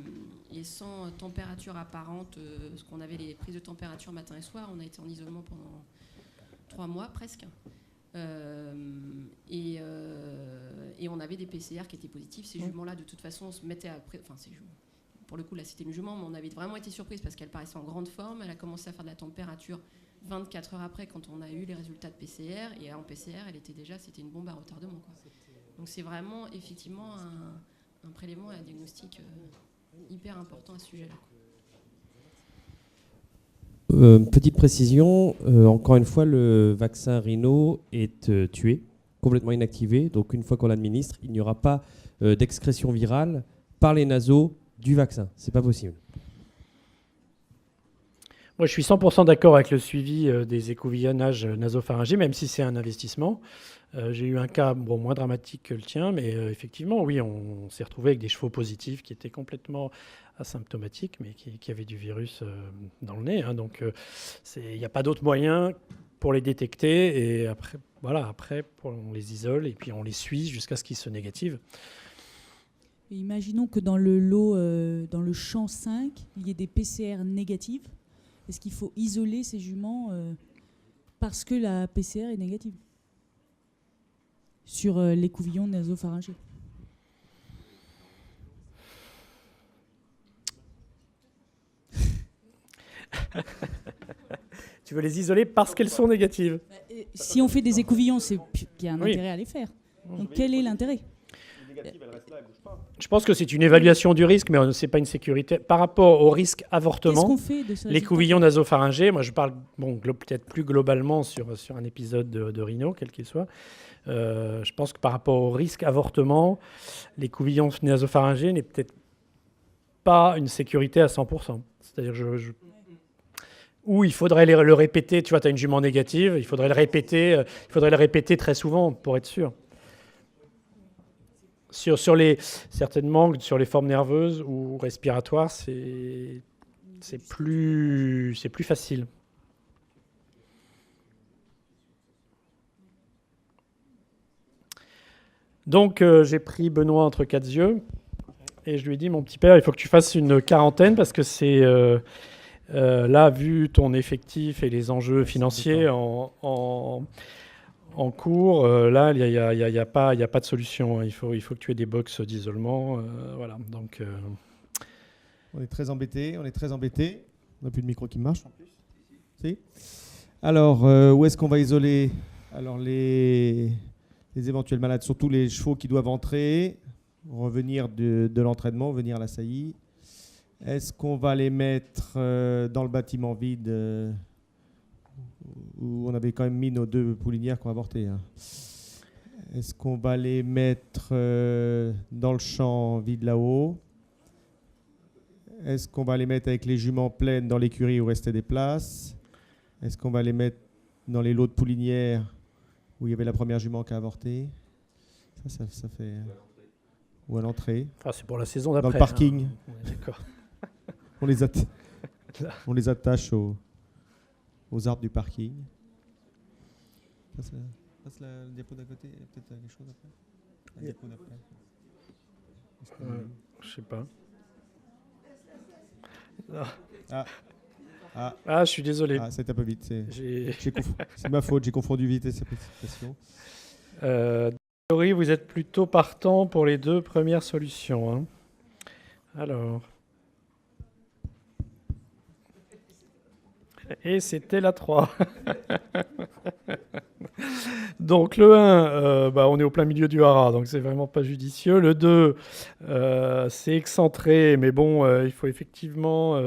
sans température apparente, parce qu'on avait les prises de température matin et soir. On a été en isolement pendant 3 mois presque. Et on avait des PCR qui étaient positifs. Ces juments-là, de toute façon, on se mettait après... Enfin, ces juments. Pour le coup, là, c'était une jument, mais on avait vraiment été surprise parce qu'elle paraissait en grande forme. Elle a commencé à faire de la température 24 heures après quand on a eu les résultats de PCR. Et en PCR, c'était une bombe à retardement, quoi. Donc c'est vraiment, effectivement, un prélèvement et un diagnostic hyper important à ce sujet-là. Petite précision, encore une fois, le vaccin Rhino est tué, complètement inactivé. Donc une fois qu'on l'administre, il n'y aura pas d'excrétion virale par les naseaux du vaccin. C'est pas possible. Moi, je suis 100% d'accord avec le suivi des écouvillonnages nasopharyngés, même si c'est un investissement. J'ai eu un cas moins dramatique que le tien, mais effectivement, oui, on s'est retrouvé avec des chevaux positifs qui étaient complètement asymptomatiques, mais qui avaient du virus dans le nez. Hein. Donc, il n'y a pas d'autre moyen pour les détecter. Et après, on les isole et puis on les suit jusqu'à ce qu'ils se négativent. Et imaginons que dans le lot, dans le champ 5, il y ait des PCR négatives. Est-ce qu'il faut isoler ces juments parce que la PCR est négative sur l'écouvillon nasopharyngé? Tu veux les isoler parce qu'elles sont négatives? Si on fait des écouvillons, c'est qu'il y a un intérêt à les faire. Donc quel est l'intérêt? Je pense que c'est une évaluation du risque, mais ce n'est pas une sécurité. Par rapport au risque avortement, qu'est-ce qu'on fait de ce l'écouvillon nasopharyngé, moi je parle peut-être plus globalement sur un épisode de rhino, quel qu'il soit. Je pense que par rapport au risque avortement, l'écouvillon nasopharyngé n'est peut-être pas une sécurité à 100%. C'est-à-dire où il faudrait le répéter. Tu vois, tu as une jument négative, il faudrait le répéter très souvent pour être sûr. Certainement, sur les formes nerveuses ou respiratoires, c'est plus facile. Donc, j'ai pris Benoît entre quatre yeux et je lui ai dit, mon petit père, il faut que tu fasses une quarantaine parce que c'est là, vu ton effectif et les enjeux financiers en cours, là, il n'y a pas de solution. Il faut que tu aies des box d'isolement. Voilà. Donc, on est très embêtés. On n'a plus de micro qui marche en plus. Si. Alors, où est-ce qu'on va isoler? Alors, les éventuels malades, surtout les chevaux qui doivent entrer, revenir de l'entraînement, venir à la saillie. Est-ce qu'on va les mettre dans le bâtiment vide où on avait quand même mis nos 2 poulinières qui ont avorté, hein. Est-ce qu'on va les mettre dans le champ vide là-haut? Est-ce qu'on va les mettre avec les juments pleines dans l'écurie où restait des places? Est-ce qu'on va les mettre dans les lots de poulinières où il y avait la première jument qui a avorté? Ça fait... Ou à l'entrée. Enfin, c'est pour la saison d'après. Dans le parking. Hein. Ouais, d'accord. On les attache aux arbres du parking. Passe la diapo d'à côté, peut-être les choses après. La diapo d'après. Je sais pas. Je suis désolé. Ah, c'est un peu vite. C'est ma faute, j'ai confondu vitesse et précipitation. Théorie, vous êtes plutôt partant pour les 2 premières solutions. Hein. Alors. Et c'était la 3. Donc le 1, on est au plein milieu du haras, donc c'est vraiment pas judicieux. Le 2, c'est excentré, mais bon, il faut effectivement,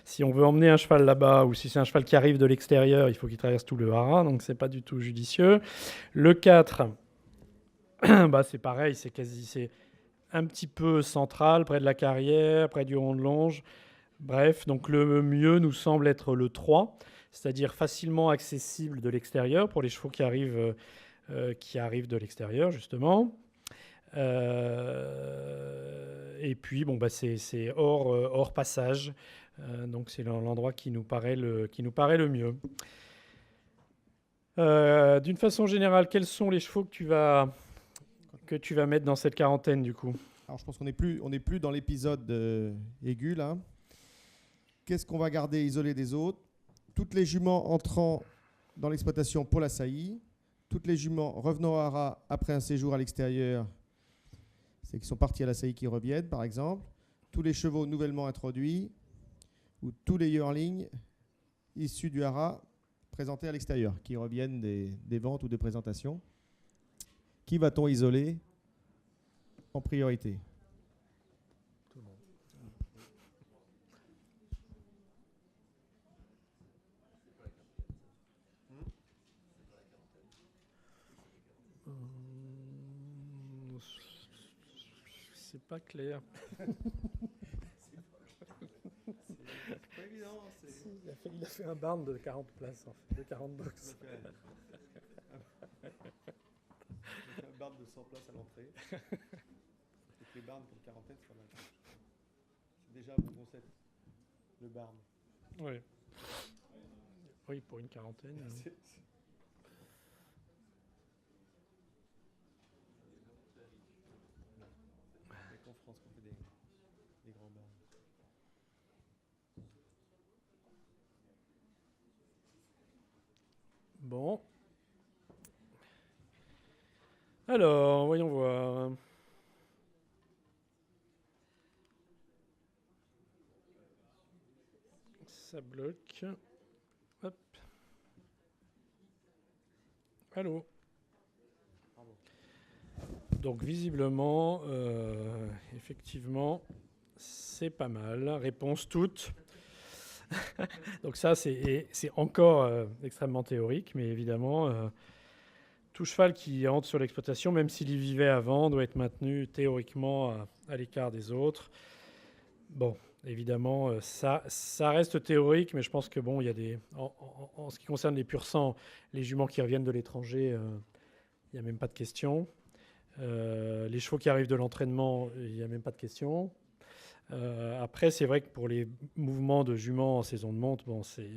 si on veut emmener un cheval là-bas, ou si c'est un cheval qui arrive de l'extérieur, il faut qu'il traverse tout le haras, donc c'est pas du tout judicieux. Le 4, c'est pareil, c'est un petit peu central, près de la carrière, près du rond de longe. Bref, donc le mieux nous semble être le 3, c'est-à-dire facilement accessible de l'extérieur pour les chevaux qui arrivent de l'extérieur, justement. Et puis, c'est hors passage. Donc, c'est l'endroit qui nous paraît le mieux. D'une façon générale, quels sont les chevaux que tu vas mettre dans cette quarantaine, du coup? Alors, je pense qu'on n'est plus dans l'épisode aigu, là. Qu'est-ce qu'on va garder isolé des autres? Toutes les juments entrant dans l'exploitation pour la saillie, toutes les juments revenant au haras après un séjour à l'extérieur, c'est qu'ils sont partis à la saillie qui reviennent, par exemple, tous les chevaux nouvellement introduits, ou tous les yearlings issus du haras présentés à l'extérieur, qui reviennent des ventes ou des présentations. Qui va-t-on isoler en priorité? C'est pas clair. C'est pas évident. Il a fait un barn de 40 places, en fait, de 40 box. Un barn de 100 places à l'entrée. Donc les barns pour une quarantaine, c'est pas mal. C'est déjà un bon concept, le barn. Oui. Oui, pour une quarantaine. C'est qu'en France qu'on fait des grands barns. Bon. Alors, voyons voir. Ça bloque. Hop. Allô. Donc visiblement, effectivement, c'est pas mal. Réponse toutes. Donc ça, c'est encore extrêmement théorique, mais évidemment, tout cheval qui entre sur l'exploitation, même s'il y vivait avant, doit être maintenu théoriquement à l'écart des autres. Bon, évidemment, ça reste théorique, mais je pense que bon, il y a des, en ce qui concerne les pur sang, les juments qui reviennent de l'étranger, il n'y a même pas de question. Les chevaux qui arrivent de l'entraînement, il n'y a même pas de question. Après, c'est vrai que pour les mouvements de juments en saison de monte, bon, c'est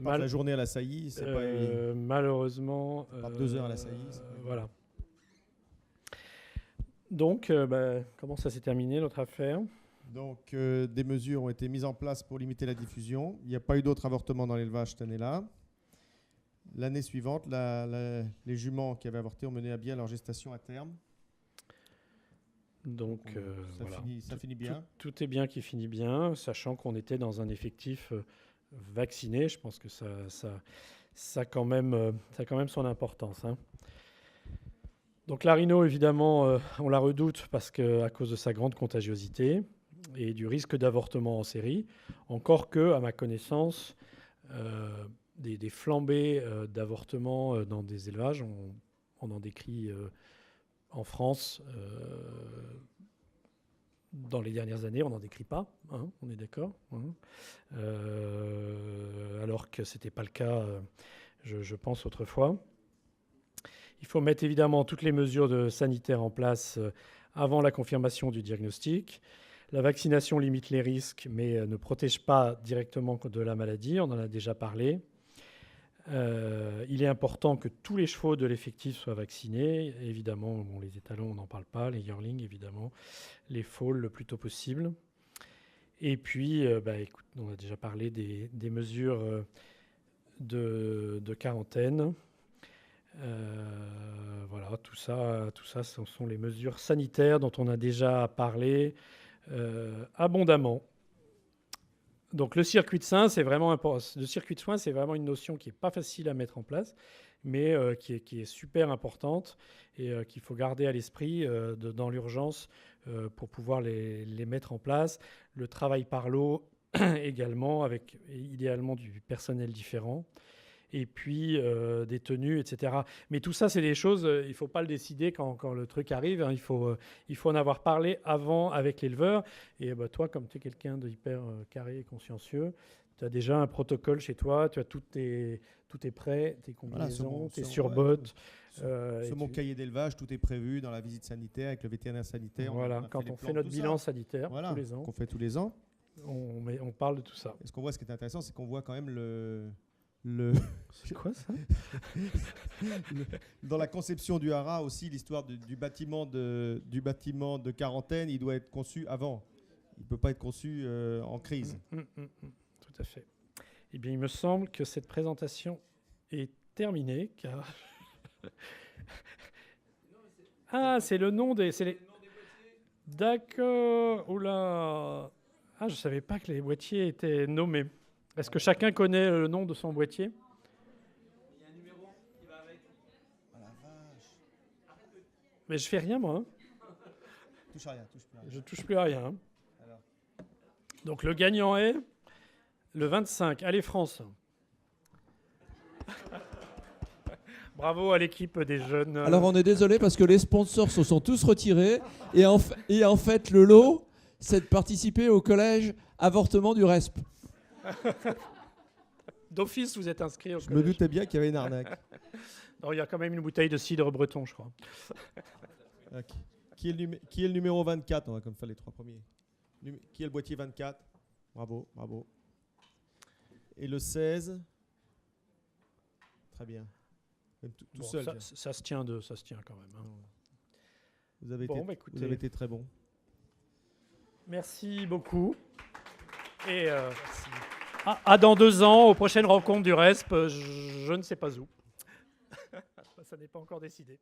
La journée à la saillie, c'est pas évident. Malheureusement. 2 heures à la saillie. Voilà. Donc, comment ça s'est terminé, notre affaire? Donc, des mesures ont été mises en place pour limiter la diffusion. Il n'y a pas eu d'autres avortements dans l'élevage cette année-là. L'année suivante, les juments qui avaient avorté ont mené à bien leur gestation à terme. Donc, voilà. Ça finit bien. Tout est bien qui finit bien, sachant qu'on était dans un effectif vacciné. Je pense que ça a quand même son importance. Hein. Donc la rhino, évidemment, on la redoute parce à cause de sa grande contagiosité et du risque d'avortement en série. Encore que, à ma connaissance, des flambées d'avortement dans des élevages, on en décrit en France dans les dernières années, on n'en décrit pas, hein, on est d'accord, hein, alors que ce n'était pas le cas, je pense, autrefois. Il faut mettre évidemment toutes les mesures sanitaires en place avant la confirmation du diagnostic. La vaccination limite les risques, mais ne protège pas directement de la maladie, on en a déjà parlé. Il est important que tous les chevaux de l'effectif soient vaccinés. Évidemment, bon, les étalons, on n'en parle pas. Les yearlings, évidemment. Les foals, le plus tôt possible. Et puis, écoute, on a déjà parlé des mesures de quarantaine. Voilà, tout ça, ce sont les mesures sanitaires dont on a déjà parlé abondamment. Donc le circuit de soins, c'est vraiment une notion qui n'est pas facile à mettre en place, mais qui est super importante et qu'il faut garder à l'esprit dans l'urgence pour pouvoir les mettre en place. Le travail par lot également, avec idéalement du personnel différent. Et puis des tenues, etc. Mais tout ça, c'est des choses, il ne faut pas le décider quand le truc arrive. Hein, il faut en avoir parlé avant avec l'éleveur. Et toi, comme tu es quelqu'un de hyper carré et consciencieux, tu as déjà un protocole chez toi, tu as tout est prêt, tes combinaisons, tes surbottes. Sur mon cahier d'élevage, tout est prévu dans la visite sanitaire avec le vétérinaire sanitaire. Voilà, quand on fait notre bilan sanitaire tous les ans. Qu'on fait tous les ans. On parle de tout ça. Et ce qu'on voit, ce qui est intéressant, c'est qu'on voit quand même C'est quoi ça? Dans la conception du haras aussi, l'histoire du bâtiment de quarantaine, il doit être conçu avant. Il ne peut pas être conçu en crise. Tout à fait. Eh bien, il me semble que cette présentation est terminée, car... c'est le nom des... D'accord. Oula. Je ne savais pas que les boîtiers étaient nommés. Est-ce que chacun connaît le nom de son boîtier? Il y a un numéro qui va avec. Oh la vache. Mais je fais rien, moi. Hein. Touche à rien, touche plus à rien. Je touche plus à rien. Hein. Alors. Donc le gagnant est le 25. Allez France. Bravo à l'équipe des jeunes. Alors on est désolé parce que les sponsors se sont tous retirés et en fait le lot, c'est de participer au collège avortement du RESP. D'office, vous êtes inscrit au Je me collège. doutais bien qu'il y avait une arnaque. Non, il y a quand même une bouteille de cidre breton, je crois. Ok. Qui est le numéro 24? On va comme faire les 3 premiers. Qui est le boîtier 24? Bravo, bravo. Et le 16? Très bien. Même tout Bon, seul. ça se tient quand même. Hein. Vous avez, Bon, été, bah, écoutez. vous avez été très bon. Merci beaucoup. Et à dans 2 ans, aux prochaines rencontres du RESP, je ne sais pas où. Ça n'est pas encore décidé.